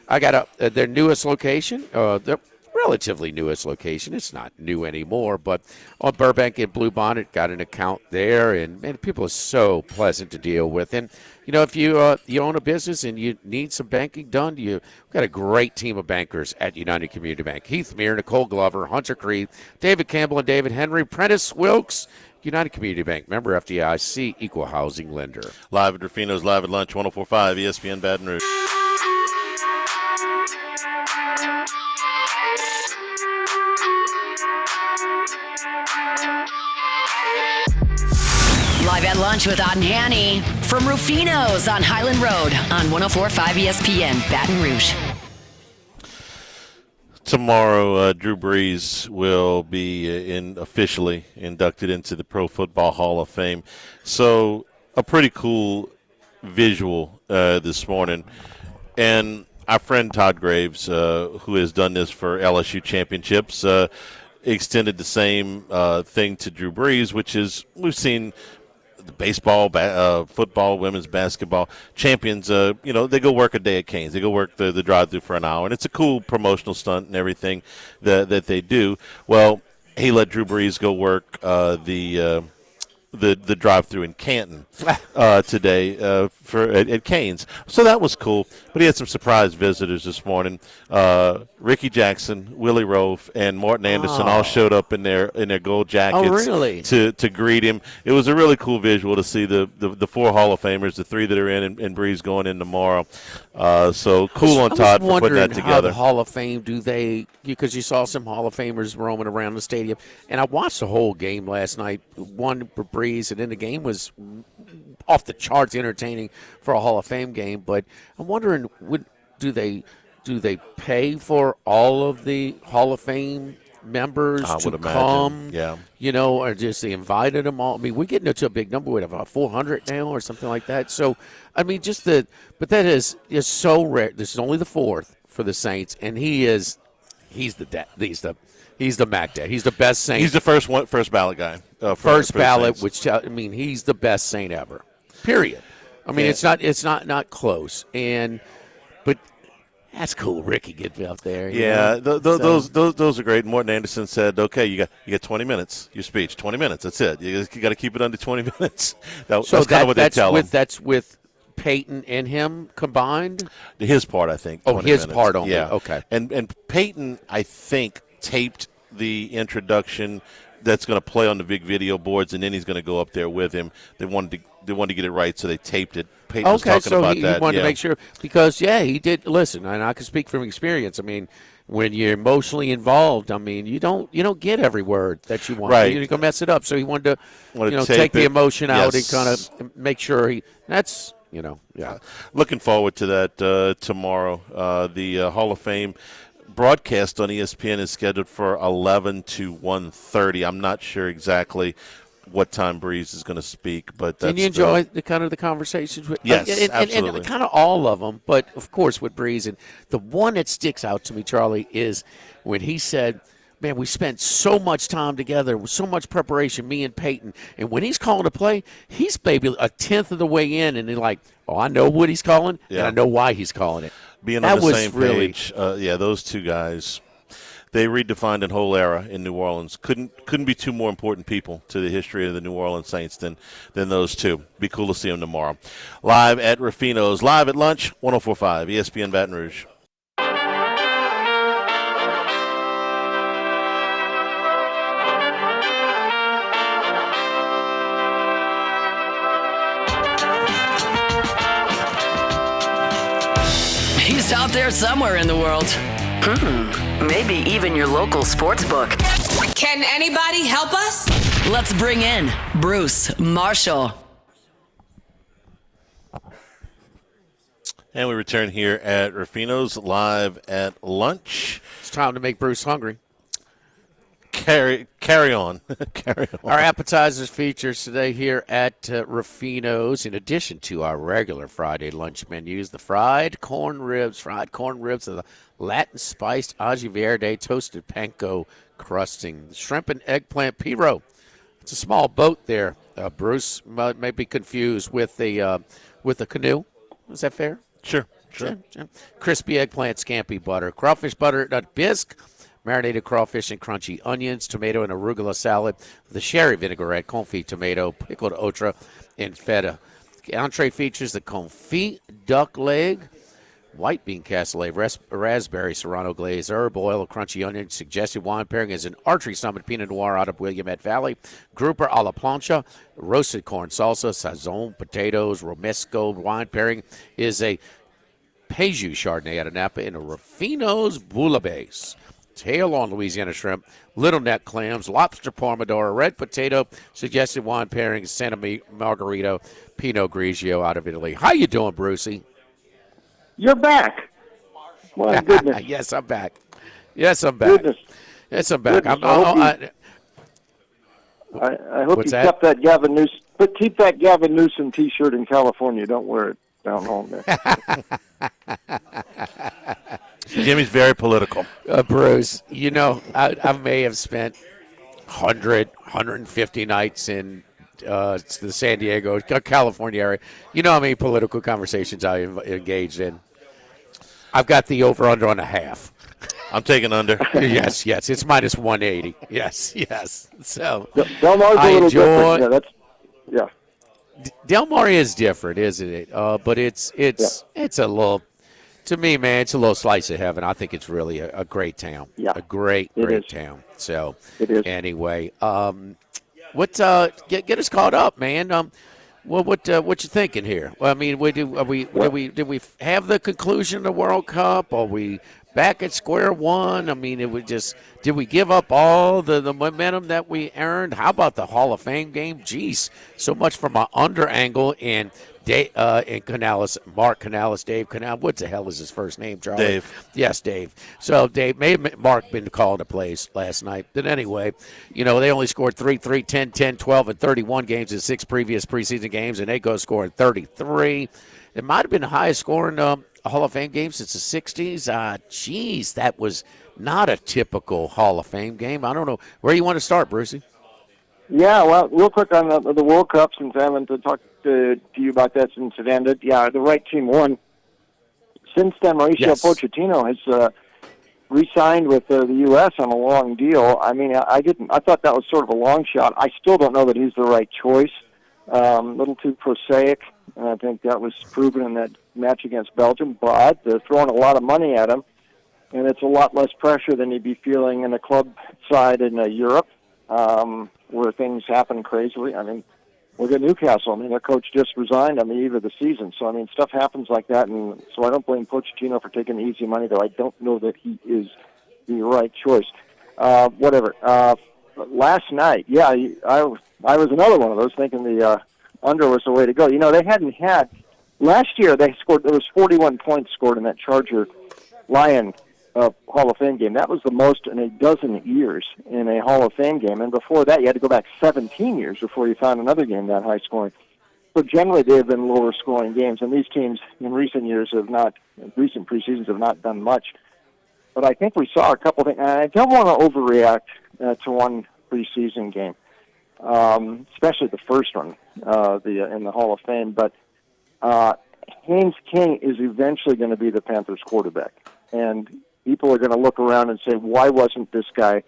I got their newest location, their relatively newest location. It's not new anymore, but on Burbank and Bluebonnet, got an account there, and man, people are so pleasant to deal with. And, if you own a business and you need some banking done, we've got a great team of bankers at United Community Bank. Heath Meir, Nicole Glover, Hunter Creed, David Campbell, and David Henry, Prentice Wilkes, United Community Bank, member FDIC, equal housing lender. Live at Rufino's, live at lunch, 104.5 ESPN Baton Rouge. Live at lunch with Odd and Hanny from Rufino's on Highland Road on 104.5 ESPN Baton Rouge. Tomorrow, Drew Brees will be officially inducted into the Pro Football Hall of Fame. So a pretty cool visual this morning. And our friend Todd Graves, who has done this for LSU championships, extended the same thing to Drew Brees, which is we've seen the baseball, football, women's basketball champions, they go work a day at Cane's. They go work the drive-thru for an hour, and it's a cool promotional stunt and everything that they do. Well, he let Drew Brees go work the the drive-through in Canton today at Cane's. So that was cool. But he had some surprise visitors this morning. Ricky Jackson, Willie Rofe, and Martin Anderson all showed up in their gold jackets to greet him. It was a really cool visual to see the 4 Hall of Famers, the 3 that are in, and Breeze going in tomorrow. So cool on Todd for putting that together. How the Hall of Fame do they – because you saw some Hall of Famers roaming around the stadium. And I watched the whole game last night, one for Breeze, and then the game was off the charts entertaining for a Hall of Fame game. But I'm wondering, do they pay for all of the Hall of Fame members to come? Yeah. You know, or just they invited them all? I mean, we're getting to a big number. We're about 400 now or something like that. So, I mean, but that is so rare. This is only the 4th for the Saints, and he's the Mac Dad. He's the best Saint. He's the first ballot guy. First ballot, he's the best Saint ever. Period. I mean, it's not close. But that's cool. Ricky gets out there. Those are great. And Morton Anderson said, "Okay, you got 20 minutes. Your speech, 20 minutes. That's it. You got to keep it under 20 minutes." That's kind of what they tell him. That's with Peyton and him combined? His part, I think. Oh, his minutes. part only. Yeah. Okay. And Peyton, I think, taped the introduction that's going to play on the big video boards, and then he's going to go up there with him. They wanted to get it right, so they taped it. Peyton was talking about that. He wanted to make sure because he did listen, and I can speak from experience. I mean, when you're emotionally involved, I mean, you don't get every word that you want. Right. You're going to mess it up. So he wanted to take the emotion out and kind of make sure that's. Looking forward to that tomorrow. The Hall of Fame broadcast on ESPN is scheduled for 11 to 1:30. I'm not sure exactly what time Breeze is going to speak, but that's. Can you enjoy the conversations with? Yes, absolutely. And kind of all of them, but of course with Breeze. And the one that sticks out to me, Charlie, is when he said, "Man, we spent so much time together, with so much preparation, me and Peyton. And when he's calling a play, he's maybe a tenth of the way in, and they're like, oh, I know what he's calling, and I know why he's calling it." Being on the same page, those two guys, they redefined a whole era in New Orleans. Couldn't be two more important people to the history of the New Orleans Saints than those two. Be cool to see them tomorrow. Live at Ruffino's, live at lunch, 104.5 ESPN Baton Rouge. He's out there somewhere in the world. Maybe even your local sports book. Can anybody help us? Let's bring in Bruce Marshall. And we return here at Ruffino's, live at lunch. It's time to make Bruce hungry. Carry on. Carry on. Our appetizers features today here at Ruffino's, in addition to our regular Friday lunch menus, the fried corn ribs of the Latin spiced aji verde toasted panko crusting, the shrimp and eggplant piro. It's a small boat there. Bruce may be confused with a canoe. Is that fair? Sure. Crispy eggplant scampi butter, crawfish butternut bisque, marinated crawfish and crunchy onions, tomato and arugula salad, the sherry vinaigrette, confit tomato, pickled otra, and feta. The entree features the confit duck leg, white bean cassoulet, raspberry serrano glaze, herb oil, crunchy onion. Suggested wine pairing is an Archery Summit Pinot Noir out of Willamette Valley, grouper a la plancha, roasted corn salsa, sazon, potatoes, romesco. Wine pairing is a Pejus Chardonnay out of Napa and a Ruffino's Bouillabaisse. Tail on Louisiana shrimp, little neck clams, lobster parmidor, red potato. Suggested wine pairing Santa Margherita, Pinot Grigio out of Italy. How you doing, Brucey? You're back. My goodness. Yes, I'm back. Yes, I'm back. Goodness. Yes, I'm back. I hope you kept that Gavin Newsom. But keep that Gavin Newsom T-shirt in California. Don't wear it down home there. Jimmy's very political. Bruce, I may have spent 150 nights in the San Diego, California area. You know how many political conversations I engaged in. I've got the over-under on a half. I'm taking under. Yes. It's minus 180. Yes. So Belmar's a little different. Yeah. Del Mar is different, isn't it? But it's a little, to me, man, it's a little slice of heaven. I think it's really a great town. Yeah. A great town. So it is. Anyway, get us caught up, man. What you thinking here? Well, I mean, did we have the conclusion of the World Cup? Are we back at square one? I mean, did we give up all the momentum that we earned? How about the Hall of Fame game? Jeez, so much from my under angle in Canales, Mark Canales, Dave Canales. What the hell is his first name, Charlie? Dave. Yes, Dave. So, Dave, may have Mark been called to plays last night. But anyway, they only scored 3, 10, 10, 12, and 31 games in 6 previous preseason games, and they go scoring 33. It might have been the highest scoring Hall of Fame game since the 60s. Geez, that was not a typical Hall of Fame game. I don't know. Where you want to start, Brucey? Yeah, well, real quick on the World Cup, since I haven't talked to you about that since it ended. Yeah, the right team won. Since then, Mauricio Pochettino has re-signed with the U.S. on a long deal. I mean, I thought that was sort of a long shot. I still don't know that he's the right choice. A little too prosaic, and I think that was proven in that match against Belgium. But they're throwing a lot of money at him, and it's a lot less pressure than he'd be feeling in the club side in Europe. Where things happen crazily. I mean, look at Newcastle. I mean, their coach just resigned on the eve of the season. So, I mean, stuff happens like that. And so I don't blame Pochettino for taking the easy money, though I don't know that he is the right choice. Whatever. Last night, yeah, I was another one of those thinking the under was the way to go. They hadn't had – last year there was 41 points scored in that Charger-Lion Hall of Fame game. That was the most in a dozen years in a Hall of Fame game. And before that, you had to go back 17 years before you found another game that high scoring. So generally, they have been lower scoring games. And these teams in recent preseasons have not done much. But I think we saw a couple things. And I don't want to overreact to one preseason game, especially the first one in the Hall of Fame. But Haynes King is eventually going to be the Panthers quarterback. And people are going to look around and say, why wasn't this guy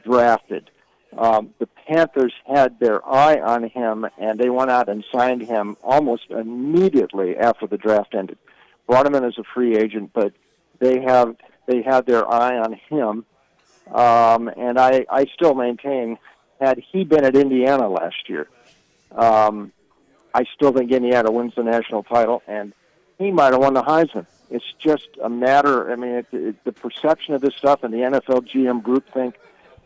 drafted? The Panthers had their eye on him, and they went out and signed him almost immediately after the draft ended. Brought him in as a free agent, but they had their eye on him. And I still maintain, had he been at Indiana last year, I still think Indiana wins the national title, and he might have won the Heisman. It's just a matter, I mean, the perception of this stuff and the NFL GM groupthink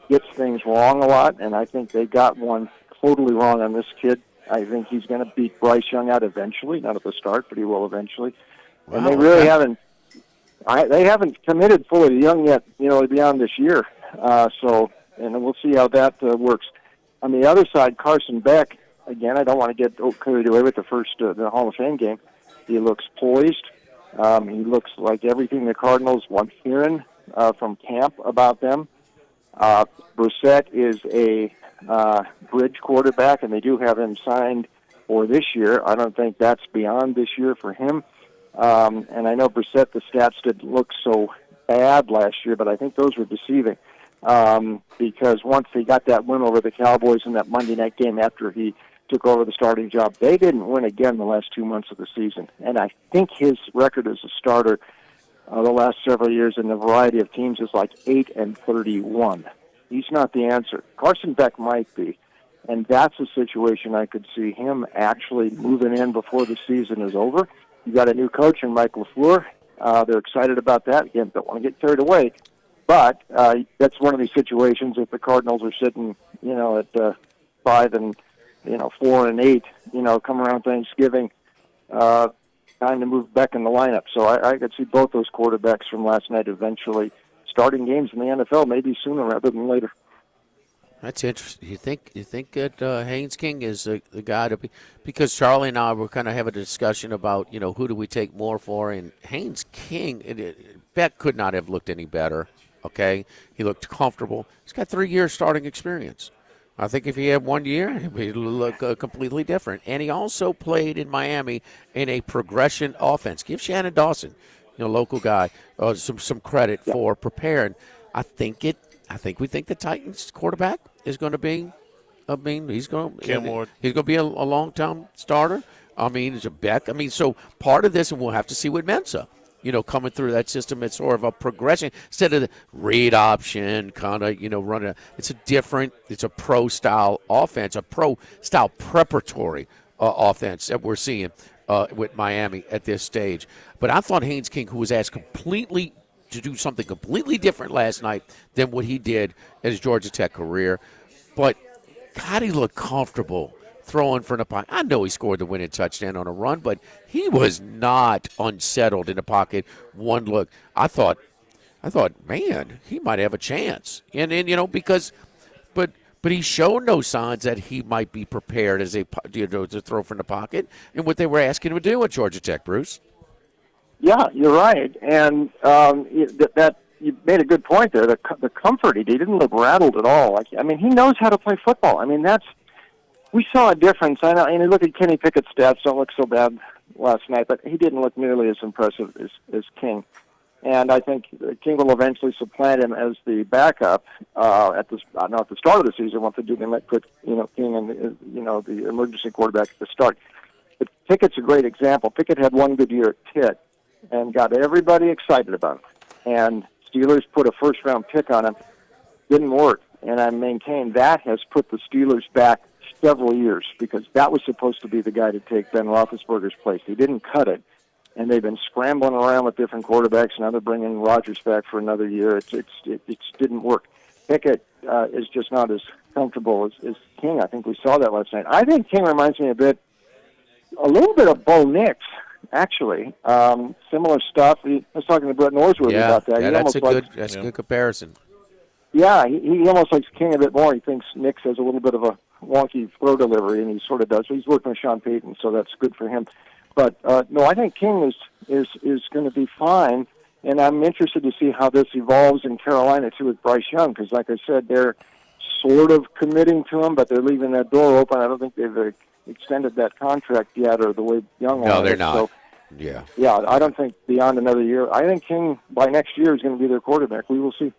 gets things wrong a lot, and I think they got one totally wrong on this kid. I think he's going to beat Bryce Young out eventually, not at the start, but he will eventually. Wow, and they really haven't committed fully to Young yet, beyond this year. And we'll see how that works. On the other side, Carson Beck, again, I don't want to get carried away with the Hall of Fame game. He looks poised. He looks like everything the Cardinals want hearing from camp about them. Brissett is a bridge quarterback, and they do have him signed for this year. I don't think that's beyond this year for him. And I know Brissett, the stats didn't look so bad last year, but I think those were deceiving because once he got that win over the Cowboys in that Monday night game after he took over the starting job, they didn't win again the last 2 months of the season. And I think his record as a starter the last several years in a variety of teams is like 8-31. He's not the answer. Carson Beck might be. And that's a situation I could see him actually moving in before the season is over. You got a new coach in Mike LaFleur. They're excited about that. Again, don't want to get carried away. But that's one of these situations if the Cardinals are sitting, at 4-8, come around Thanksgiving, time to move Beck in the lineup. So I could see both those quarterbacks from last night eventually starting games in the NFL, maybe sooner rather than later. That's interesting. You think that Haynes King is the guy to be? Because Charlie and I were kind of having a discussion about who do we take more for, and Haynes King, Beck could not have looked any better. Okay, he looked comfortable. He's got 3 years starting experience. I think if he had 1 year, he would look completely different. And he also played in Miami in a progression offense. Give Shannon Dawson, local guy, some credit for preparing. I think we think the Titans quarterback is going to be I mean, he's going Cam Ward. He's going to be a long-term starter. I mean, he's a Beck. I mean, so part of this, and we'll have to see with Mensa. Coming through that system, it's sort of a progression instead of the read option kind of, running. It's a pro-style offense, a pro-style preparatory offense that we're seeing with Miami at this stage. But I thought Haynes King, who was asked to do something completely different last night than what he did in his Georgia Tech career, but God, he looked comfortable throwing for the pocket. I know he scored the winning touchdown on a run, but he was not unsettled in the pocket. One look, I thought, man, he might have a chance. And because, but he showed no signs that he might be prepared as to throw from the pocket and what they were asking him to do at Georgia Tech, Bruce. Yeah, you're right, and that you made a good point there. The comfort, he didn't look rattled at all. He knows how to play football. We saw a difference. I know, and look at Kenny Pickett's stats don't look so bad last night, but he didn't look nearly as impressive as King. And I think King will eventually supplant him as the backup at the start of the season once they might put King and the emergency quarterback at the start. But Pickett's a great example. Pickett had one good year at Pitt and got everybody excited about him. And Steelers put a first-round pick on him. Didn't work. And I maintain that has put the Steelers back several years because that was supposed to be the guy to take Ben Roethlisberger's place. He didn't cut it, and they've been scrambling around with different quarterbacks. Now they're bringing Rodgers back for another year. It didn't work. Pickett is just not as comfortable as King. I think we saw that last night. I think King reminds me a little bit of Bo Nix, actually. Similar stuff. I was talking to Brett Norsworthy about that. Yeah, that's a good comparison. Yeah, he almost likes King a bit more. He thinks Nix has a little bit of a wonky throw delivery, and he sort of does. So he's working with Sean Payton, so that's good for him. But, no, I think King is going to be fine, and I'm interested to see how this evolves in Carolina, too, with Bryce Young, because, like I said, they're sort of committing to him, but they're leaving that door open. I don't think they've extended that contract yet or the way Young wanted. No, they're not. So, yeah, I don't think beyond another year. I think King, by next year, is going to be their quarterback. We will see.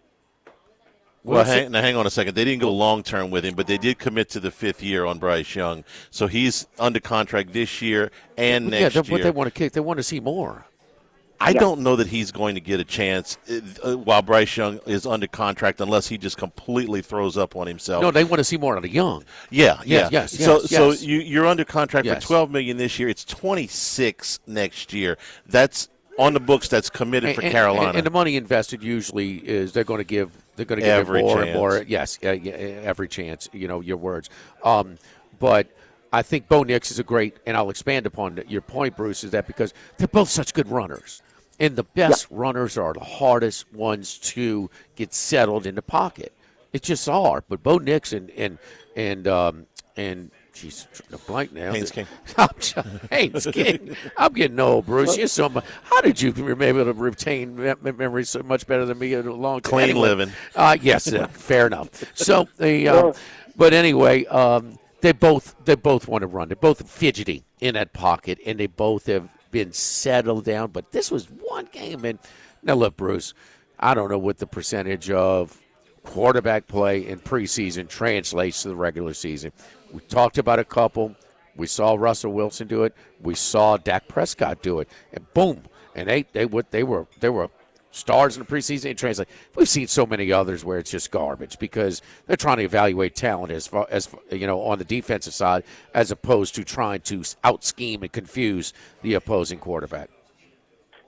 Well, hang on a second. They didn't go long-term with him, but they did commit to the 5th year on Bryce Young. So he's under contract this year and next year. But they want to kick. They want to see more. I don't know that he's going to get a chance while Bryce Young is under contract unless he just completely throws up on himself. No, they want to see more out of Young. Yeah. So you're under contract for $12 million this year. It's $26 next year. That's on the books. That's committed for Carolina. And the money invested usually is they're going to give every more chance. And more. Yes, every chance. Your words. But I think Bo Nix is a great, and I'll expand upon your point, Bruce, is that because they're both such good runners. And the best runners are the hardest ones to get settled in the pocket. It just are. But Bo Nix and she's blank now. Haynes King. Haynes King. I'm getting old, Bruce. You're so much. How did you be able to retain memory so much better than me in a long time? Clean living. Yes, fair enough. So but anyway, they both want to run. They're both fidgety in that pocket, and they both have been settled down. But this was one game, and now look, Bruce, I don't know what the percentage of quarterback play in preseason translates to the regular season. We talked about a couple. We saw Russell Wilson do it. We saw Dak Prescott do it, and boom! And they were stars in the preseason. It translates. We've seen so many others where it's just garbage because they're trying to evaluate talent as far as on the defensive side, as opposed to trying to out scheme and confuse the opposing quarterback.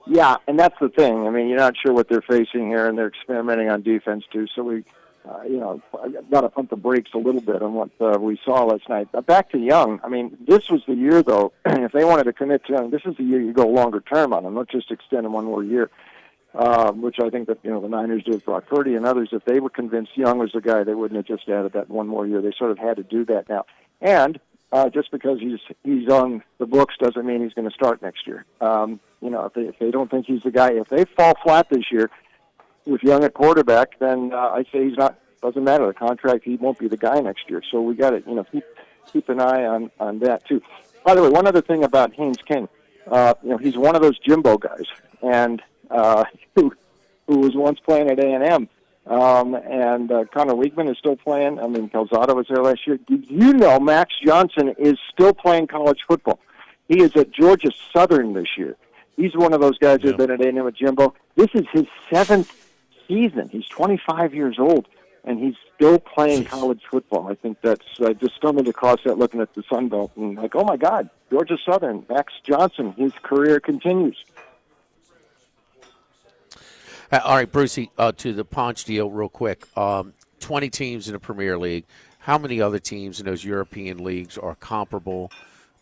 Yeah, and that's the thing. I mean, you're not sure what they're facing here, and they're experimenting on defense too. So we. Got to pump the brakes a little bit on what we saw last night. But back to Young, I mean, this was the year, though, if they wanted to commit to Young, this is the year you go longer term on him, not just extend him one more year, which I think that, the Niners did with Brock Purdy and others. If they were convinced Young was the guy, they wouldn't have just added that one more year. They sort of had to do that now. And just because he's on the books doesn't mean he's going to start next year. If they don't think he's the guy, if they fall flat this year, with Young at quarterback, then I say he's not. Doesn't matter the contract; he won't be the guy next year. So we got to, keep an eye on that too. By the way, one other thing about Haynes King, he's one of those Jimbo guys, and who was once playing at A&M, And Connor Weigman is still playing. I mean, Calzado was there last year. Did you know Max Johnson is still playing college football? He is at Georgia Southern this year. He's one of those guys who's been at A&M with Jimbo. This is his 7th season. He's 25 years old, and he's still playing college football. I think that's just stumbled across that looking at the Sun Belt and like, oh, my God, Georgia Southern, Max Johnson, his career continues. All right, Brucey, to the Ponch deal real quick. 20 teams in the Premier League. How many other teams in those European leagues are comparable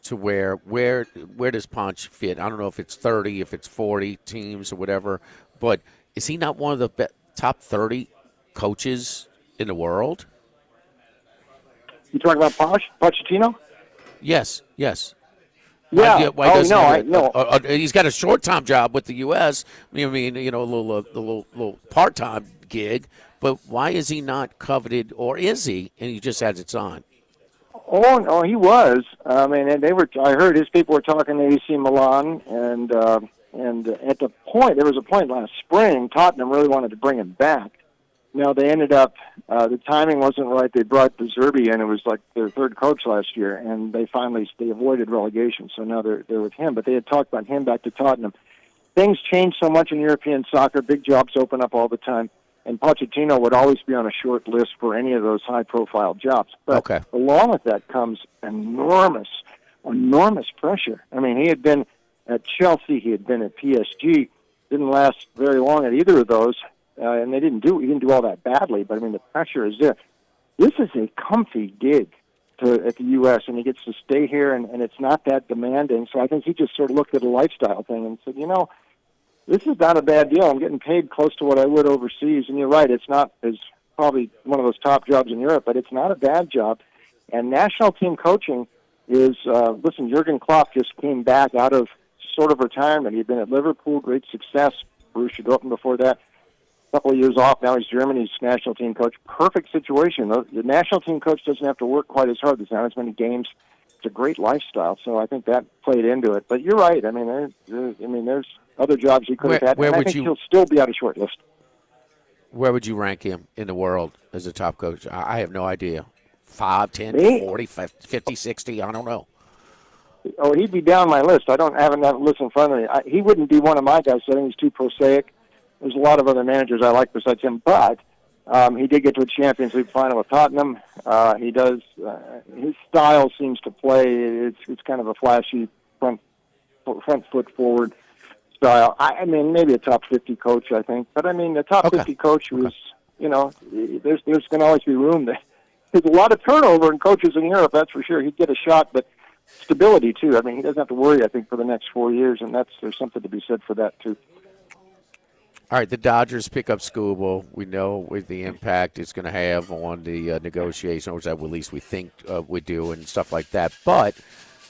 to where does Ponch fit? I don't know if it's 30, if it's 40 teams or whatever, but is he not one of the top 30 coaches in the world? You talking about Pochettino? Yes. Yeah. No. He's got a short-time job with the U.S. I mean, a little part-time gig. But why is he not coveted, or is he? And he just has it on. Oh no, he was. I mean, and I heard his people were talking to AC Milan, and at the point, there was a point last spring, Tottenham really wanted to bring him back. Now they ended up, the timing wasn't right. They brought De Zerbi in. It was like their third coach last year, and they avoided relegation. So now they're with him. But they had talked about him back to Tottenham. Things change so much in European soccer. Big jobs open up all the time. And Pochettino would always be on a short list for any of those high-profile jobs. But along with that comes enormous pressure. I mean, he had been at Chelsea. He had been at PSG. Didn't last very long at either of those. And he didn't do all that badly, but I mean the pressure is there. This is a comfy gig at the U.S. and he gets to stay here, and it's not that demanding. So I think he just sort of looked at a lifestyle thing and said, this is not a bad deal. I'm getting paid close to what I would overseas. And you're right, it's not as probably one of those top jobs in Europe, but it's not a bad job. And national team coaching is, Jurgen Klopp just came back out of sort of retirement. He'd been at Liverpool, great success. Borussia Dortmund before that. Couple of years off. Now he's Germany's national team coach. Perfect situation. The national team coach doesn't have to work quite as hard. There's not as many games. It's a great lifestyle. So I think that played into it. But you're right. I mean, there's other jobs he could have had. And I think he'll still be on a short list. Where would you rank him in the world as a top coach? I have no idea. 5, 10, 40, 50, 60, I don't know. Oh, he'd be down my list. I don't have that list in front of me. He wouldn't be one of my guys. I think he's too prosaic. There's a lot of other managers I like besides him, but he did get to a Champions League final with Tottenham. He does. His style seems to play. It's kind of a flashy front foot forward style. I mean, maybe a top 50 coach, I think. But I mean, the top 50 coach was, there's going to always be room there. There's a lot of turnover in coaches in Europe, that's for sure. He'd get a shot, but stability too. I mean, he doesn't have to worry, I think, for the next 4 years, and there's something to be said for that too. All right, the Dodgers pick up Skubal. We know with the impact it's going to have on the negotiation, or at least we think we do, and stuff like that. But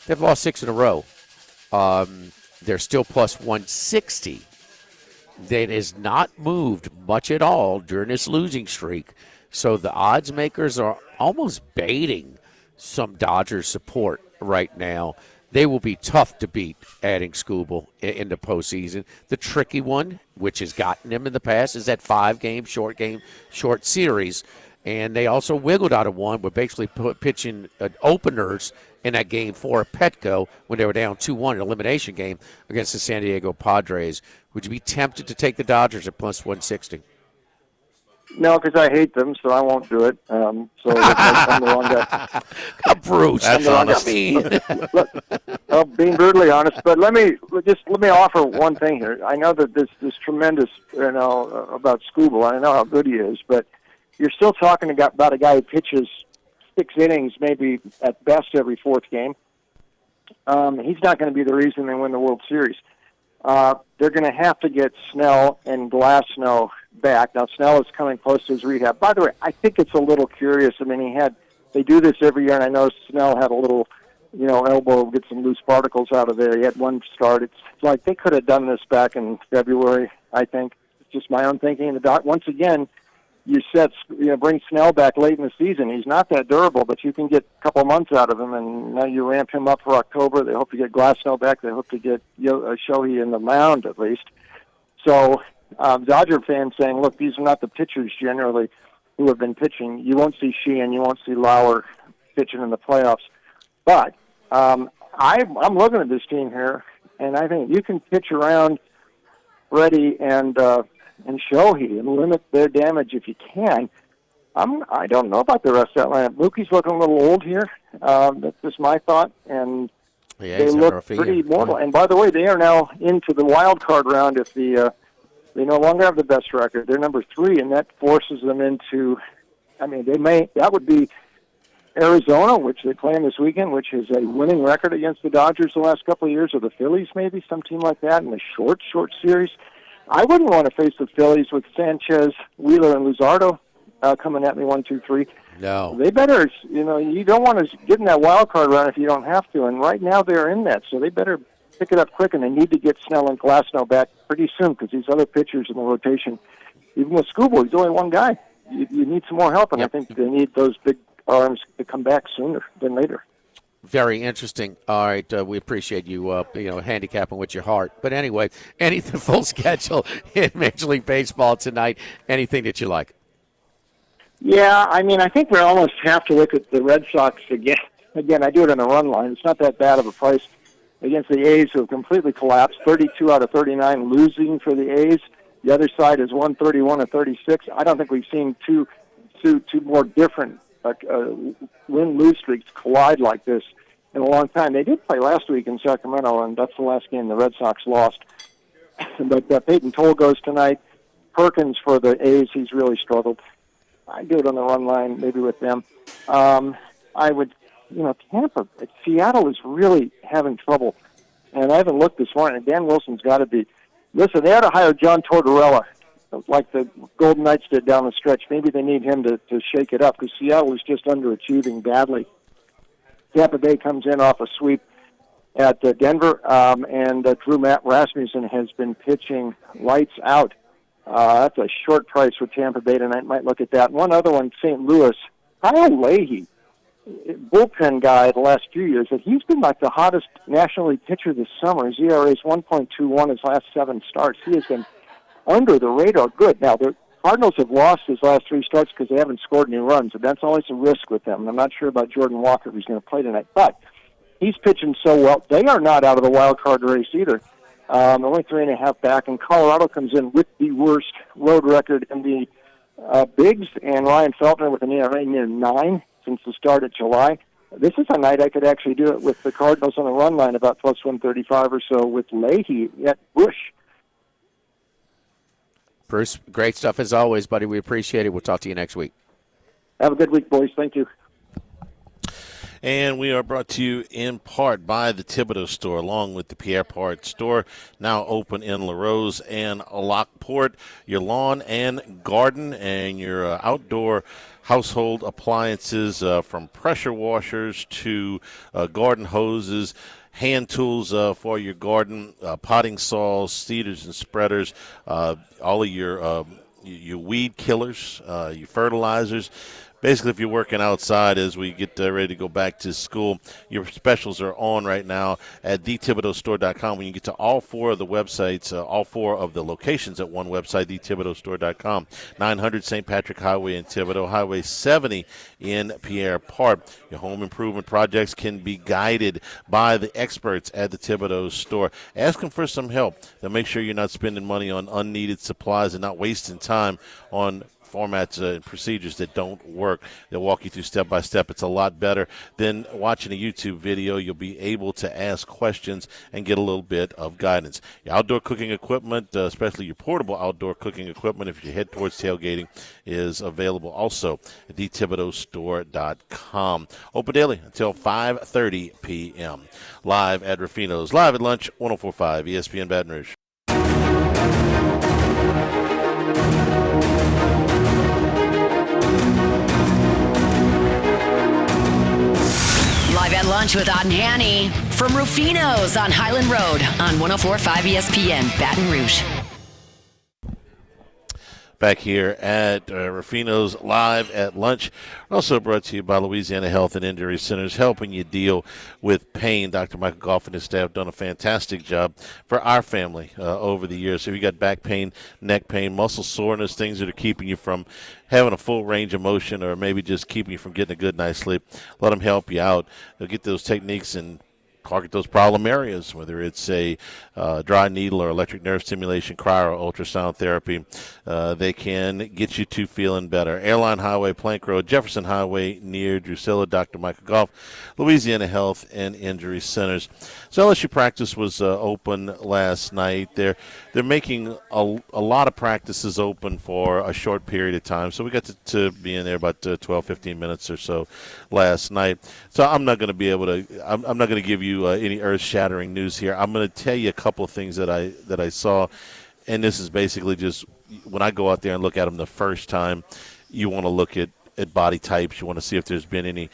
they've lost 6 in a row. They're still plus 160. That has not moved much at all during this losing streak. So the odds makers are almost baiting some Dodgers support right now. They will be tough to beat adding Skubal in the postseason. The tricky one, which has gotten them in the past, is that 5-game, short series. And they also wiggled out of one with basically pitching openers in that game for Petco when they were down 2-1 in elimination game against the San Diego Padres. Would you be tempted to take the Dodgers at plus 160? No, because I hate them, so I won't do it. So I'm the wrong guy. Bruce, that's honest. Being brutally honest, but let me offer one thing here. I know that this tremendous, about Skubal. I know how good he is, but you're still talking about a guy who pitches 6 innings, maybe at best every 4th game. He's not going to be the reason they win the World Series. They're going to have to get Snell and Glasnow back. Now, Snell is coming close to his rehab. By the way, I think it's a little curious. I mean, they do this every year, and I know Snell had a little, elbow, get some loose particles out of there. He had one start. It's like they could have done this back in February, I think. It's just my own thinking. Once again, bring Snell back late in the season. He's not that durable, but you can get a couple months out of him, and now you ramp him up for October. They hope to get Glasnow back. They hope to get Shohei in the mound at least. So Dodger fans saying, look, these are not the pitchers generally who have been pitching. You won't see Sheehan, you won't see Lauer pitching in the playoffs. But I'm looking at this team here, and I think you can pitch around Freddie and Shohei and limit their damage if you can. I don't know about the rest of that lineup. Mookie's looking a little old here. That's just my thought, and they look pretty mortal. And by the way, they are now into the wild card round if they no longer have the best record. They're number 3, and that forces them into, that would be Arizona, which they play in this weekend, which is a winning record against the Dodgers the last couple of years, or the Phillies maybe, some team like that in a short series. I wouldn't want to face the Phillies with Sanchez, Wheeler, and Luzardo coming at me 1, 2, 3. No. They better, you don't want to get in that wild card run if you don't have to, and right now they're in that, so they better pick it up quick, and they need to get Snell and Glasnow back pretty soon because these other pitchers in the rotation, even with Skubal, he's only one guy. You need some more help, and I think they need those big arms to come back sooner than later. Very interesting. All right, we appreciate you, handicapping with your heart. But anyway, anything full schedule in Major League Baseball tonight? Anything that you like? Yeah, I think we almost have to look at the Red Sox again. Again, I do it on a run line. It's not that bad of a price against the A's, who have completely collapsed. 32 out of 39 losing for the A's. The other side is 131 of 36. I don't think we've seen two more different win-lose streaks collide like this in a long time. They did play last week in Sacramento, and that's the last game the Red Sox lost. But Peyton Toll goes tonight. Perkins for the A's, he's really struggled. I do it on the run line, maybe with them. I would, Tampa, Seattle is really having trouble. And I haven't looked this morning. Dan Wilson's got to be. Listen, they had to hire John Tortorella, like the Golden Knights did down the stretch. Maybe they need him to shake it up because Seattle was just underachieving badly. Tampa Bay comes in off a sweep at Denver, and Drew Rasmussen has been pitching lights out. That's a short price for Tampa Bay tonight. Might look at that. One other one, St. Louis. Kyle Leahy, bullpen guy the last few years, that he's been like the hottest National League pitcher this summer. His ERA is 1.21 his last 7 starts. He has been under the radar good. Now, the Cardinals have lost his last 3 starts because they haven't scored any runs, and that's always a risk with them. I'm not sure about Jordan Walker if he's going to play tonight, but he's pitching so well. They are not out of the wild card race either. Only 3.5 back, and Colorado comes in with the worst road record in the Bigs, and Ryan Feltner with an ERA near 9 since the start of July. This is a night I could actually do it with the Cardinals on the run line, about plus 135 or so, with Leahy at Bush. Bruce, great stuff as always, buddy. We appreciate it. We'll talk to you next week. Have a good week, boys. Thank you. And we are brought to you in part by the Thibodeau Store, along with the Pierre Part Store, now open in LaRose and Lockport. Your lawn and garden and your outdoor household appliances, from pressure washers to garden hoses, hand tools for your garden, potting saws, seeders and spreaders, all of your weed killers, your fertilizers. Basically, if you're working outside as we get ready to go back to school, your specials are on right now at thethibodeaustore.com. When you get to all 4 of the websites, all 4 of the locations at one website, thethibodeaustore.com. 900 St. Patrick Highway in Thibodaux, Highway 70 in Pierre Part. Your home improvement projects can be guided by the experts at the Thibodeau Store. Ask them for some help to make sure you're not spending money on unneeded supplies and not wasting time on formats and procedures that don't work. They'll walk you through step by step. It's a lot better than watching a YouTube video. You'll be able to ask questions and get a little bit of guidance. Your outdoor cooking equipment, especially your portable outdoor cooking equipment, if you head towards tailgating, is available also at thethibodeaustore.com. Open daily until 5:30 p.m. Live at Ruffino's, live at lunch, 104.5 ESPN Baton Rouge. Live at lunch with Odd and Hanny from Rufino's on Highland Road on 104.5 ESPN Baton Rouge. back here at Rufino's Live at Lunch. Also brought to you by Louisiana Health and Injury Centers, helping you deal with pain. Dr. Michael Goff and his staff have done a fantastic job for our family over the years. So if you got back pain, neck pain, muscle soreness, things that are keeping you from having a full range of motion or maybe just keeping you from getting a good night's sleep, let them help you out. They'll get those techniques and target those problem areas, whether it's a dry needle or electric nerve stimulation, cryo or ultrasound therapy. They can get you to feeling better. Airline Highway, Plank Road, Jefferson Highway near Drusilla, Dr. Michael Goff, Louisiana Health and Injury Centers. So LSU practice was open last night. They're making a lot of practices open for a short period of time. So we got to be in there about 12, 15 minutes or so last night. So I'm not going to be able to I'm not going to give you any earth-shattering news here. I'm going to tell you a couple of things that I saw, and this is basically just when I go out there and look at them the first time, you want to look at body types. You want to see if there's been any,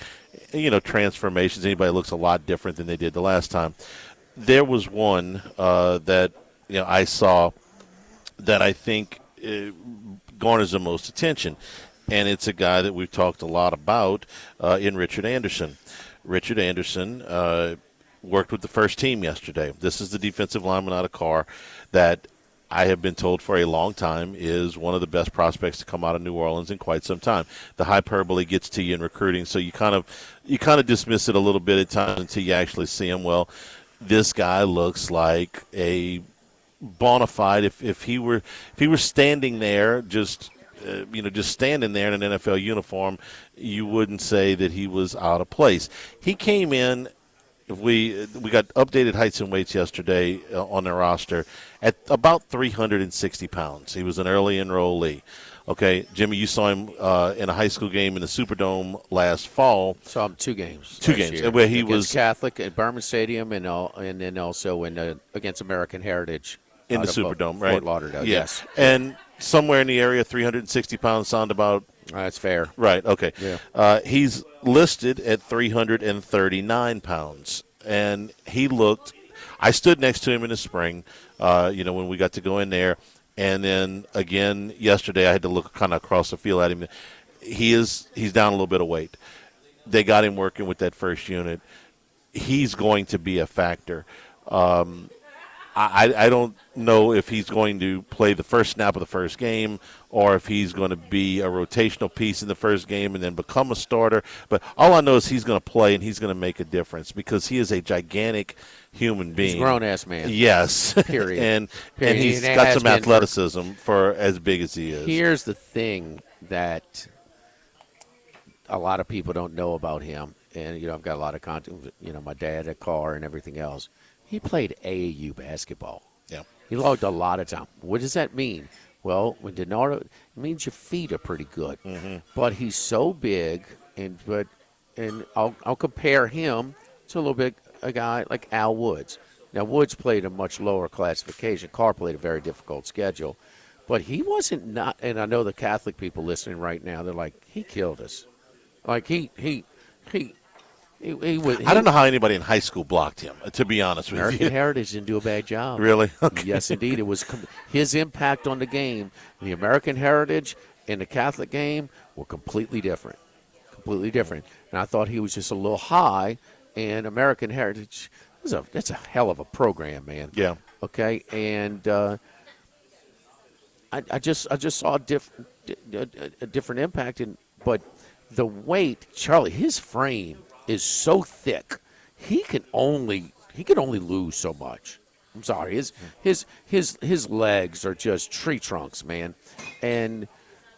transformations. Anybody looks a lot different than they did the last time. There was one that I saw that I think garners the most attention, and it's a guy that we've talked a lot about in Richard Anderson. Richard Anderson worked with the first team yesterday. This is the defensive lineman out of Carr that I have been told for a long time is one of the best prospects to come out of New Orleans in quite some time. The hyperbole gets to you in recruiting, so you kind of dismiss it a little bit at times until you actually see him. Well, this guy looks like a bona fide. If he were standing there, just standing there in an NFL uniform, you wouldn't say that he was out of place. He came in. We got updated heights and weights yesterday on their roster at about 360 pounds. He was an early enrollee. Okay, Jimmy, you saw him in a high school game in the Superdome last fall. Saw him two games. Year. Where he was Catholic at Berman Stadium and then also against American Heritage in the Superdome, right? Fort Lauderdale. Yeah. Yes, and somewhere in the area, 360 pounds sound about. That's fair. Right, okay. Yeah. He's listed at 339 pounds, and he looked – I stood next to him in the spring, when we got to go in there, and then again yesterday I had to look kind of across the field at him. He's down a little bit of weight. They got him working with that first unit. He's going to be a factor. I don't know if he's going to play the first snap of the first game or if he's going to be a rotational piece in the first game and then become a starter. But all I know is he's going to play and he's going to make a difference because he is a gigantic human being. He's a grown-ass man. Yes. Period. and he's got some athleticism for as big as he is. Here's the thing that a lot of people don't know about him. And, I've got a lot of content, my dad, a car, and everything else. He played AAU basketball. Yeah. He logged a lot of time. What does that mean? Well, when DiNardo, it means your feet are pretty good. Mm-hmm. But he's so big, and I'll compare him to a little bit a guy like Al Woods. Now, Woods played a much lower classification. Carr played a very difficult schedule. But he wasn't not, and I know the Catholic people listening right now, they're like, he killed us. Like, he was, I don't know how anybody in high school blocked him, to be honest with American you. Heritage didn't do a bad job. Really? Okay. Yes, indeed. It was his impact on the game. The American Heritage and the Catholic game were completely different. Completely different. And I thought he was just a little high. And American Heritage, that's a hell of a program, man. Yeah. Okay. And I just saw a different impact. But the weight, Charlie, his frame is so thick, he can only lose so much. I'm sorry, his legs are just tree trunks, man, and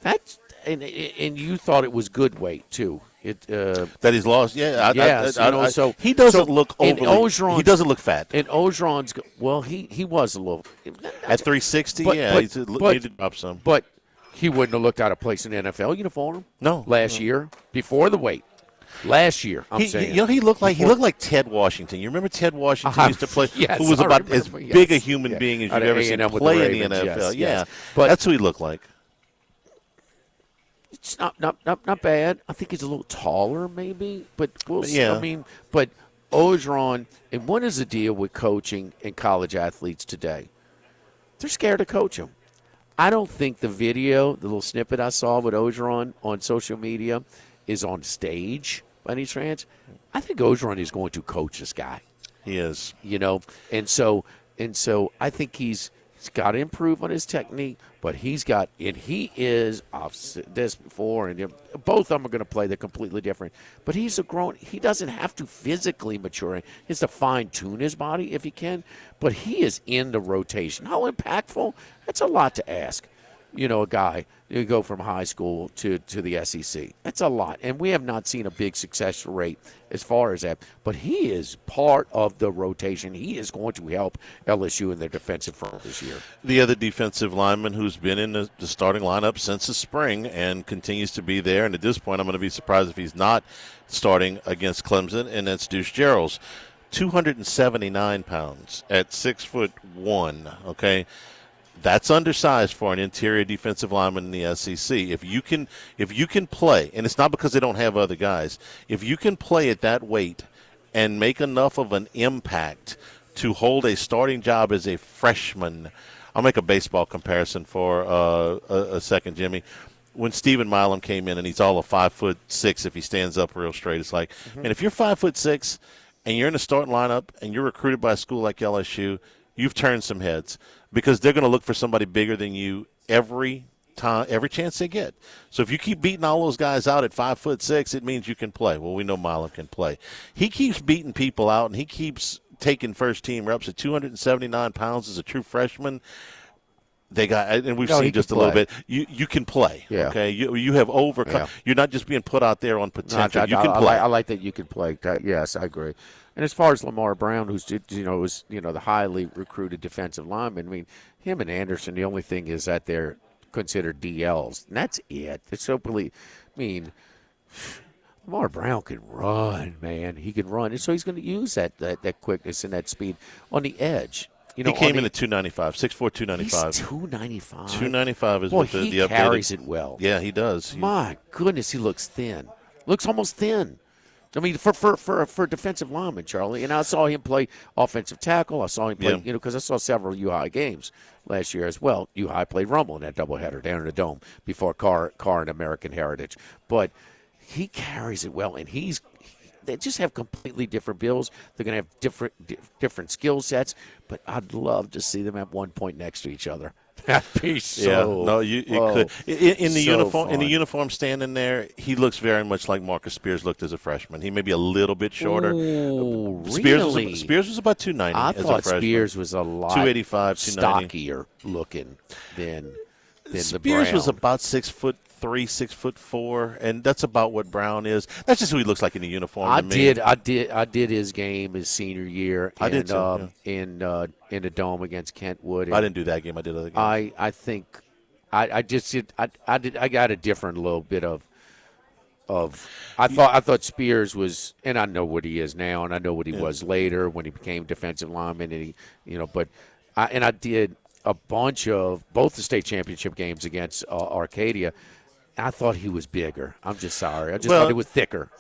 that's and you thought it was good weight too. That he's lost, So he doesn't look overly. He doesn't look fat. And Ogeron's he was a little at 360. He needed to drop some, but he wouldn't have looked out of place in an NFL uniform. No, last year before the weight. Last year, he looked like Ted Washington. You remember Ted Washington used to play, yes, who was about as big a human being as you've ever seen play in the NFL. Yes. But that's who he looked like. It's not bad. I think he's a little taller, maybe, but we'll see. Yeah. I mean, but Ogeron, and what is the deal with coaching and college athletes today? They're scared to coach them. I don't think the video, the little snippet I saw with Ogeron on social media, is on stage by any chance. I think Ogeron is going to coach this guy. He is. And so I think he's got to improve on his technique, but he is, I've said this before, and both of them are going to play. They're completely different. But he doesn't have to physically mature. He has to fine-tune his body if he can, but he is in the rotation. How impactful? That's a lot to ask. A guy, you go from high school to the SEC. That's a lot. And we have not seen a big success rate as far as that. But he is part of the rotation. He is going to help LSU in their defensive front this year. The other defensive lineman who's been in the starting lineup since the spring and continues to be there, and at this point I'm going to be surprised if he's not starting against Clemson, and that's Deuce Gerald's. 279 pounds at 6'1", okay? That's undersized for an interior defensive lineman in the SEC. If you can play, and it's not because they don't have other guys, if you can play at that weight and make enough of an impact to hold a starting job as a freshman, I'll make a baseball comparison for a second, Jimmy. When Stephen Milam came in, and he's all of 5'6" if he stands up real straight, it's like, and if you're 5'6" and you're in the starting lineup and you're recruited by a school like LSU, you've turned some heads, because they're going to look for somebody bigger than you every chance they get. So if you keep beating all those guys out at 5'6", it means you can play. Well, we know Milam can play. He keeps beating people out, and he keeps taking first-team reps at 279 pounds as a true freshman. They got, and we've seen just a little bit. You can play. Yeah. Okay. You have overcome. Yeah. You're not just being put out there on potential. You can play. I like that you can play. Yes, I agree. And as far as Lamar Brown, who's was the highly recruited defensive lineman, I mean, him and Anderson, the only thing is that they're considered DLs, and that's it. It's so Lamar Brown can run, man. He can run, and so he's going to use that quickness and that speed on the edge. He came in at 295, 6'4", 295. He's 295. 295 is what the updated. He carries it well. Yeah, he does. My goodness, he looks thin. Looks almost thin. I mean, for defensive lineman, Charlie. And I saw him play offensive tackle. I saw him play, because I saw several U-High games last year as well. U-High played Rumble in that doubleheader down in the Dome before Carr and American Heritage. But he carries it well, and they just have completely different builds. They're going to have different skill sets, but I'd love to see them at one point next to each other. That'd be so you could. In the uniform, fun. in the uniform standing there, he looks very much like Marcus Spears looked as a freshman. He may be a little bit shorter. Ooh, Spears was about 290 I as thought a freshman. Spears was a lot 285, 290. stockier looking than the Spears Brown. was about 6'3", 6'4", and that's about what Brown is. That's just who he looks like in the uniform. I did his game his senior year. I did too, in the Dome against Kentwood. I didn't do that game. I did other games. I think I just did. I got a different little bit of. I thought Spears was, and I know what he is now, and I know what he was later when he became defensive lineman, and I did a bunch of both the state championship games against Arcadia. I thought he was bigger. I'm just sorry. I just thought he was thicker.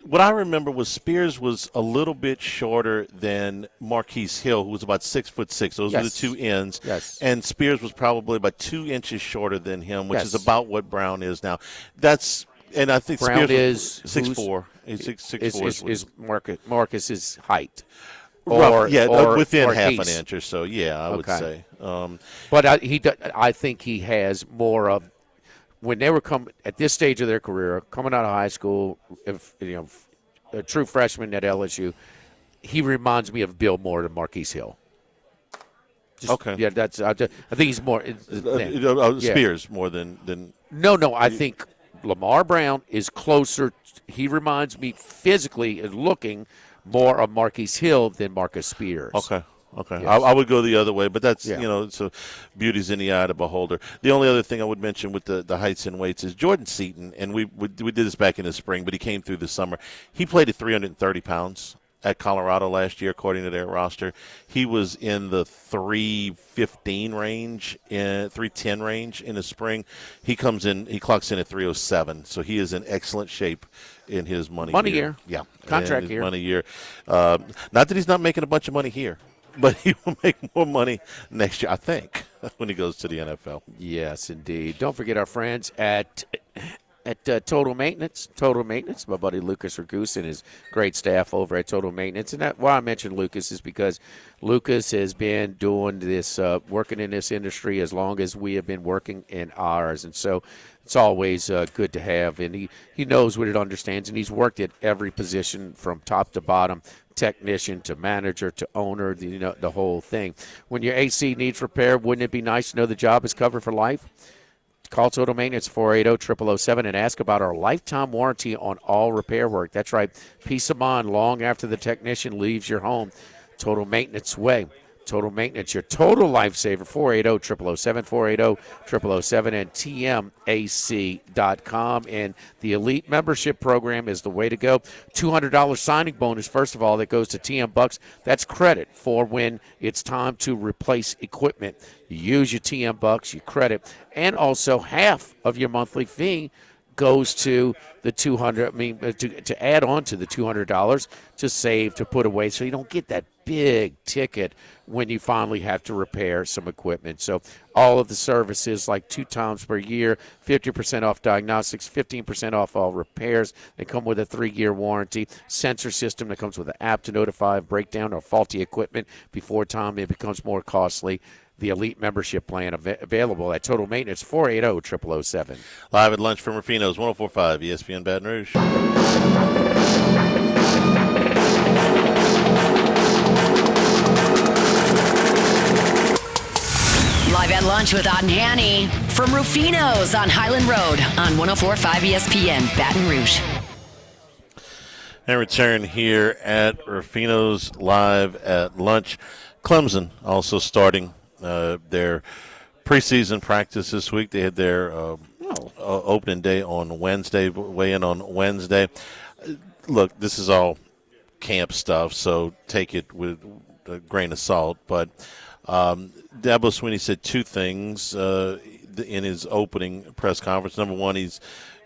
What I remember was Spears was a little bit shorter than Marquise Hill, who was about 6'6". Those were the two ends. Yes. And Spears was probably about 2 inches shorter than him, which is about what Brown is now. And I think Brown Spears is 6'4". He's 6'4". Is Marcus's height. Within or half Case. an inch or so. Yeah, I would say. But I think he has more of, when they were at this stage of their career, coming out of high school, a true freshman at LSU, he reminds me of Bill more than Marquise Hill. Okay. Yeah, I think he's more. Spears more than. No. I think Lamar Brown is closer. He reminds me physically and looking more of Marquise Hill than Marcus Spears. Okay. Yes. Yes. I would go the other way, but that's, so beauty's in the eye of the beholder. The only other thing I would mention with the heights and weights is Jordan Seaton, and we did this back in the spring, but he came through the summer. He played at 330 pounds at Colorado last year, according to their roster. He was in the 315 range, 310 range in the spring. He clocks in at 307, so he is in excellent shape in his money year. Yeah, contract year. Money year. Not that he's not making a bunch of money here. but he will make more money next year, I think, when he goes to the NFL. Yes, indeed. Don't forget our friends at Total Maintenance. Total Maintenance, my buddy Lucas Ragus and his great staff over at Total Maintenance. And why I mentioned Lucas is because Lucas has been doing this, working in this industry as long as we have been working in ours. And so it's always good to have. And he knows what it understands, and he's worked at every position from top to bottom, technician to manager to owner, the whole thing. When your AC needs repair, wouldn't it be nice to know the job is covered for life? Call Total Maintenance 480-0007 and ask about our lifetime warranty on all repair work. That's right. Peace of mind long after the technician leaves your home. Total Maintenance way. Total Maintenance, your total lifesaver, 480-0007, 480-0007, and tmac.com. And the Elite Membership Program is the way to go. $200 signing bonus, first of all, that goes to TM Bucks. That's credit for when it's time to replace equipment. You use your TM Bucks, you credit, and also half of your monthly fee goes to the $200. To add on to the $200 to save, to put away, so you don't get that big ticket when you finally have to repair some equipment. So all of the services, like 2 times per year, 50% off diagnostics, 15% off all repairs. They come with a 3-year warranty. Sensor system that comes with an app to notify of breakdown or faulty equipment before time it becomes more costly. The Elite Membership Plan available at Total Maintenance, 480-0007. Live at lunch from Rufino's, 104.5 ESPN Baton Rouge. Live at lunch with Odd and Hanny from Rufino's on Highland Road on 104.5 ESPN Baton Rouge. And return here at Rufino's live at lunch. Clemson also starting their preseason practice this week. They had their opening day on Wednesday, weigh-in on Wednesday. Look, this is all camp stuff, so take it with a grain of salt. But Dabo Swinney said 2 things in his opening press conference. Number one, he's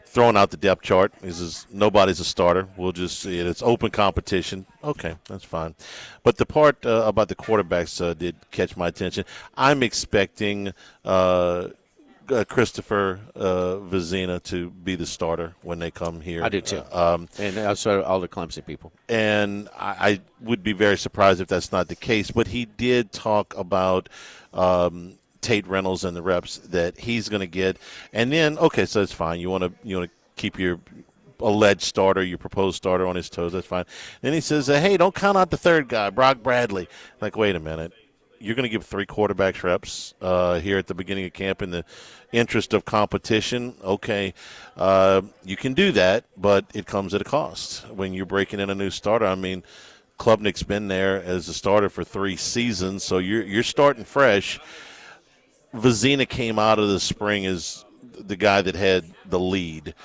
throwing out the depth chart. He says, nobody's a starter. We'll just see it. It's open competition. Okay, that's fine. But the part about the quarterbacks did catch my attention. I'm expecting Christopher Vizina to be the starter when they come here. I do too. And also all the Clemson people. And I would be very surprised if that's not the case. But he did talk about Tate Reynolds and the reps that he's going to get. And then, okay, so that's fine. You want to keep your alleged starter, your proposed starter on his toes. That's fine. Then he says, hey, don't count out the third guy, Brock Bradley. Like, wait a minute. You're going to give 3 quarterbacks reps here at the beginning of camp in the interest of competition. Okay, you can do that, but it comes at a cost when you're breaking in a new starter. I mean, Klubnik's been there as a starter for 3 seasons, so you're starting fresh. Vizina came out of the spring as the guy that had the lead.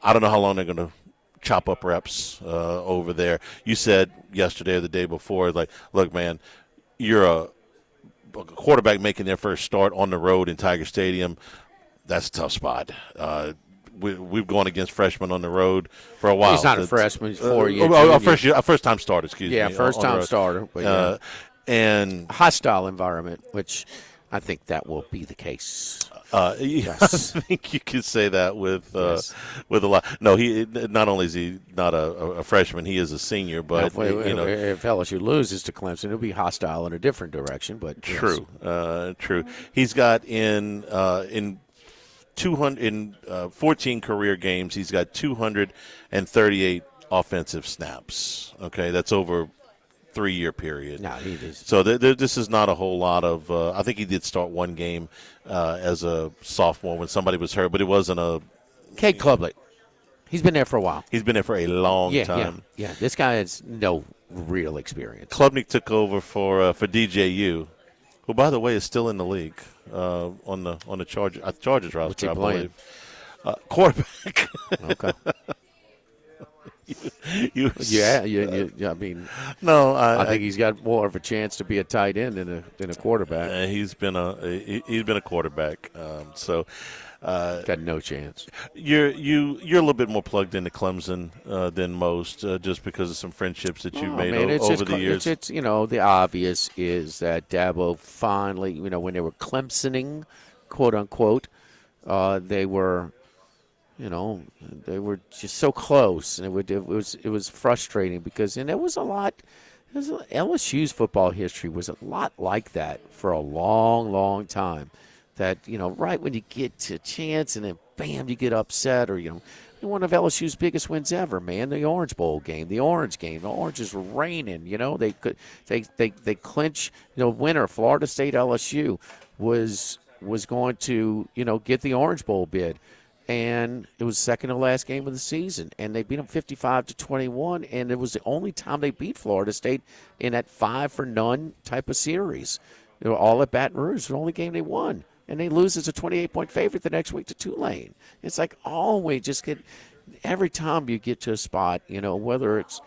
I don't know how long they're going to chop up reps over there. You said yesterday or the day before, like, look, man, you're a quarterback making their first start on the road in Tiger Stadium. That's a tough spot. We've gone against freshmen on the road for a while. He's not a freshman. He's 4 years. A first-time starter, excuse me. Yeah, first-time starter. But and hostile environment, which I think that will be the case. Yes. I think you could say that with a lot. No, he not only is he not a freshman, he is a senior. But if LSU loses to Clemson, it'll be hostile in a different direction. But true, true. He's got in 14 career games, he's got 238 offensive snaps. Okay, that's over 3-year period. No, he is. So this is not a whole lot of I think he did start 1 game as a sophomore when somebody was hurt, but it wasn't a Cade Klubnik. He's been there for a while. He's been there for a long time. Yeah, this guy has no real experience. Klubnik took over for DJU, who, by the way, is still in the league on the Chargers roster. What's he I playing? believe. Quarterback. Okay. I mean, no, I think he's got more of a chance to be a tight end than a quarterback. He's been a quarterback. Got no chance. You're a little bit more plugged into Clemson than most, just because of some friendships that you've made over the years. It's the obvious is that Dabo finally, when they were Clemsoning, quote unquote, they were just so close, and it was frustrating because there was a lot. LSU's football history was a lot like that for a long, long time. That, right when you get to a chance and then, bam, you get upset. Or, one of LSU's biggest wins ever, man, the Orange Bowl game, the Orange game. The Oranges were raining, They clinch, winner. Florida State LSU was going to, get the Orange Bowl bid. And it was second to last game of the season. And they beat them 55-21. And it was the only time they beat Florida State in that 5-for-none type of series. They were all at Baton Rouge. The only game they won. And they lose as a 28-point favorite the next week to Tulane. It's like always every time you get to a spot, whether it's,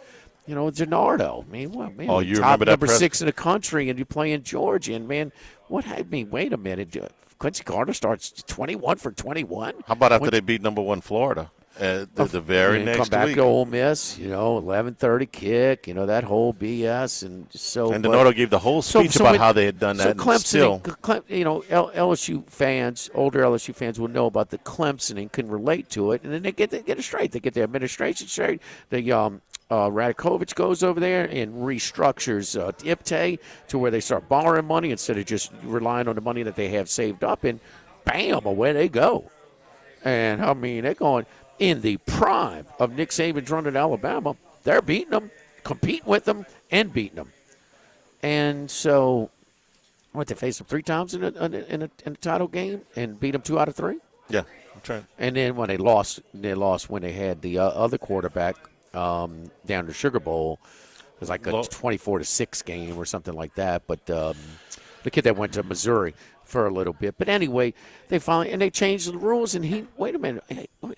Gennardo. I mean, what, man, you top remember that number 6 in the country, and you play in Georgia. And, man, wait a minute. Quincy Carter starts 21 for 21. How about after they beat number 1 Florida? The very next come back week. to Ole Miss, 11:30 kick, that whole BS, and so. And Donato gave the whole speech about how they had done that. So Clemson, still, LSU fans, older LSU fans will know about the Clemsoning, can relate to it, and then they get it straight. They get their administration straight. Radakovich goes over there and restructures IPTAY to where they start borrowing money instead of just relying on the money that they have saved up, and bam, away they go. And they're going. In the prime of Nick Saban's run at Alabama, they're beating them, competing with them, and beating them. And so, they faced them 3 times in a title game and beat them 2 out of 3? Yeah, that's right. And then when they lost when they had the other quarterback down the Sugar Bowl. It was like a 24-6 game or something like that. But the kid that went to Missouri for a little bit. But anyway, they changed the rules, and he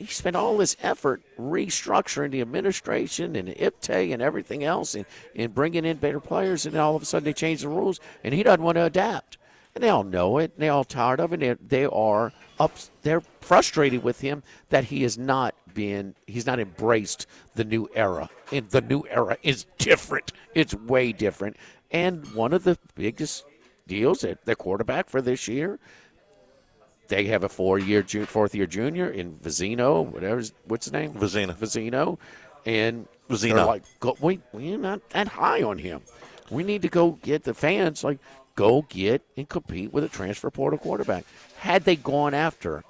spent all this effort restructuring the administration and the IPTAY and everything else and bringing in better players, and then all of a sudden they changed the rules, and he doesn't want to adapt. And they all know it, and they're all tired of it. They're frustrated with him that he's not embraced the new era. And the new era is different. It's way different. And one of the biggest deals at their quarterback for this year, they have a fourth-year junior in Vizino, what's his name? Vizino. And they're like, we're not that high on him. We need to go get the fans, go get and compete with a transfer portal quarterback. Had they gone after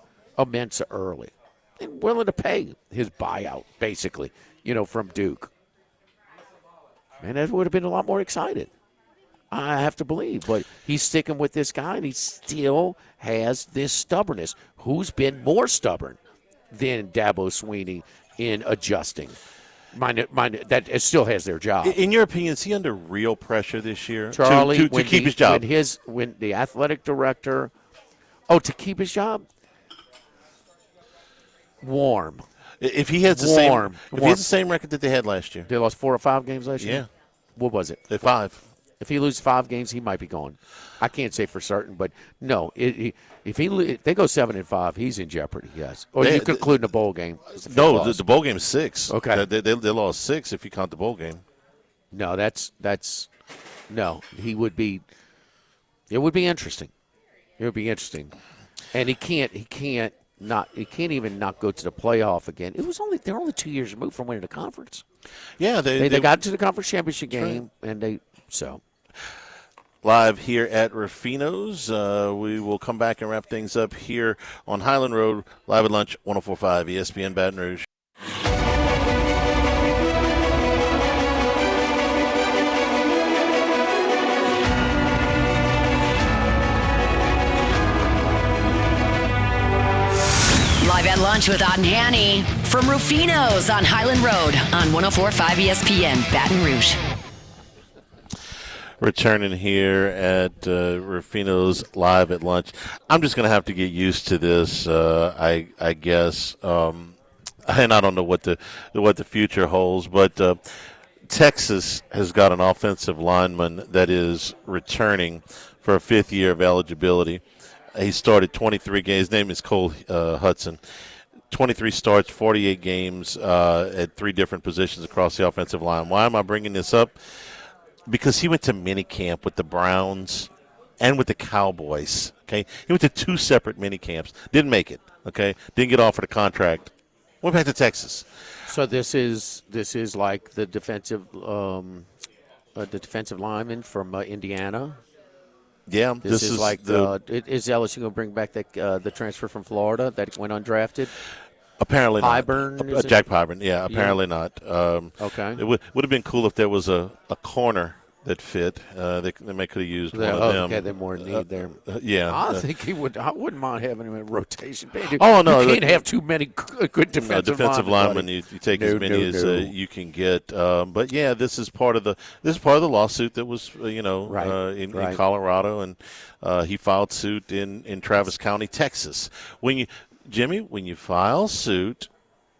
Mensa early and willing to pay his buyout, basically, from Duke, man, that would have been a lot more excited. I have to believe. But he's sticking with this guy, and he still has this stubbornness. Who's been more stubborn than Dabo Swinney in adjusting? Mind that it still has their job. In your opinion, is he under real pressure this year, Charlie, to keep his job? When the athletic director, to keep his job, warm. If he has the same record that they had last year, they lost 4 or 5 games last year. Yeah, what was it? 5. If he loses 5 games, he might be gone. I can't say for certain, but no. If they go 7-5, he's in jeopardy. Yes, or you could include in the bowl game. No, the bowl game is 6. Okay, they lost 6 if you count the bowl game. No, no. He would be. It would be interesting. It would be interesting, and he can't even not go to the playoff again. They're only 2 years removed from winning the conference. Yeah, they got to the conference championship game, right. And so. Live here at Ruffino's. We will come back and wrap things up here on Highland Road, live at lunch, 104.5 ESPN Baton Rouge. Live at lunch with Ott and Hanny from Ruffino's on Highland Road on 104.5 ESPN Baton Rouge. Returning here at Ruffino's live at lunch. I'm just going to have to get used to this, I guess. And I don't know what the future holds, but Texas has got an offensive lineman that is returning for a 5th year of eligibility. He started 23 games. His name is Cole Hudson. 23 starts, 48 games at 3 different positions across the offensive line. Why am I bringing this up? Because he went to minicamp with the Browns and with the Cowboys. Okay, he went to 2 separate minicamps. Didn't make it. Okay, didn't get offered a contract. Went back to Texas. So this is like the defensive lineman from Indiana. Yeah, this is like is LSU going to bring back the transfer from Florida that went undrafted? Apparently Pyburn, not. Jack Pyburn, yeah, apparently not. Okay. It would have been cool if there was a corner that fit. They may could have used one of them. Okay, they're more in need there. Yeah. I think he would. I wouldn't mind having him in rotation. Oh, no. You can't have too many good defensive linemen. You take as many as you can get. But, yeah, this is part of the lawsuit that was, in Colorado. And he filed suit in Travis County, Texas. Jimmy, when you file suit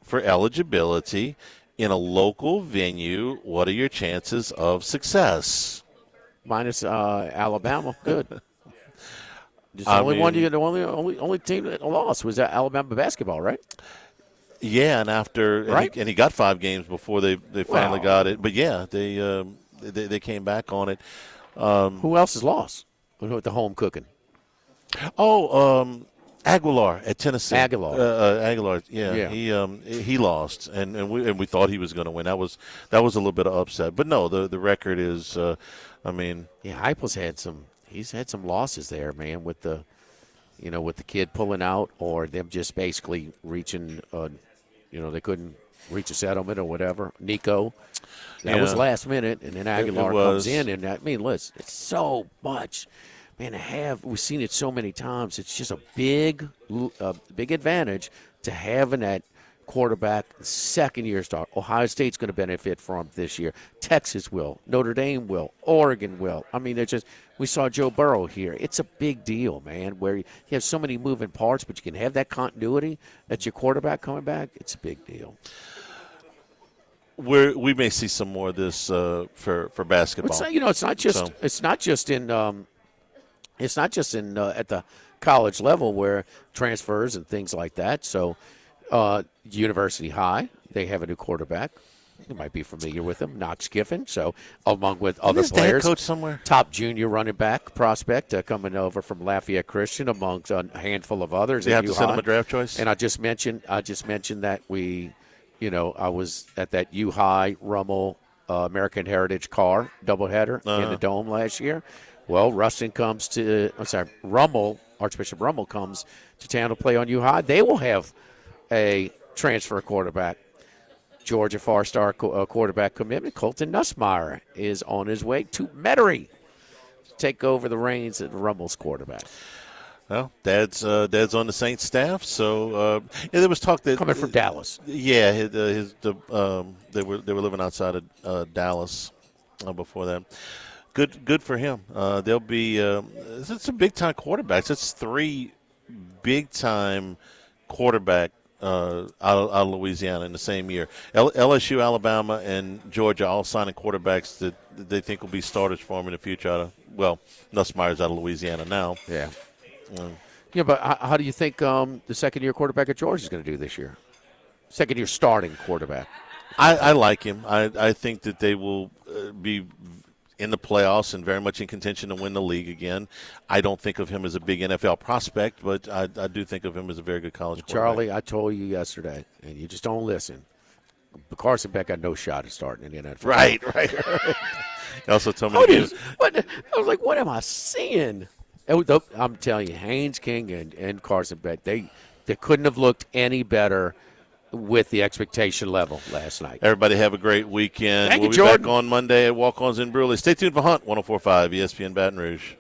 for eligibility in a local venue, what are your chances of success? Minus Alabama, good. The only team that lost was Alabama basketball, right? Yeah, and and he got 5 games before they finally got it. But yeah, they came back on it. Who else has lost with the home cooking? Aguilar at Tennessee. Aguilar, yeah. He lost, and we thought he was going to win. That was a little bit of upset, but no, the record is, Heupel's had some. He's had some losses there, man, with the kid pulling out or them just basically reaching, they couldn't reach a settlement or whatever. Nico, that was last minute, and then Aguilar comes in, and listen, it's so much. Man, we've seen it so many times. It's just a big advantage to having that quarterback second-year start. Ohio State's going to benefit from this year. Texas will. Notre Dame will. Oregon will. We saw Joe Burrow here. It's a big deal, man, where you have so many moving parts, but you can have that continuity. That's your quarterback coming back. It's a big deal. We may see some more of this for basketball. It's not just in at the college level where transfers and things like that. So, University High, they have a new quarterback. You might be familiar with him, Knox Kiffin. So, along with other players, coach somewhere, top junior running back prospect coming over from Lafayette Christian, amongst a handful of others. They have to send him a draft choice. And I just mentioned that I was at that U High Rummel American Heritage Car doubleheader in the Dome last year. Well, Archbishop Rummel comes to town to play on U High. They will have a transfer quarterback. Georgia Far-Star quarterback commitment. Colton Nussmeier is on his way to Metairie to take over the reins at Rummel's quarterback. Well, Dad's on the Saints staff, so there was talk that coming from Dallas. Yeah, they were living outside of Dallas before that. Good for him. They'll be it's some big time quarterbacks. It's 3 big time quarterback out of Louisiana in the same year. LSU, Alabama, and Georgia all signing quarterbacks that they think will be starters for them in the future. Nussmeier's out of Louisiana now. Yeah. But how do you think the second-year quarterback at Georgia is going to do this year? Second-year starting quarterback. I like him. I think that they will be in the playoffs and very much in contention to win the league again. I don't think of him as a big NFL prospect, but I do think of him as a very good college quarterback. Charlie, I told you yesterday, and you just don't listen. Carson Beck got no shot at starting in the NFL. Right. He also told me I was like, what am I seeing? I'm telling you, Haynes King and Carson Beck, they couldn't have looked any better with the expectation level last night. Everybody have a great weekend. Thank you, We'll be Jordan. back on Monday at Walk-Ons in Brewley. Stay tuned for Hunt 104.5 ESPN Baton Rouge.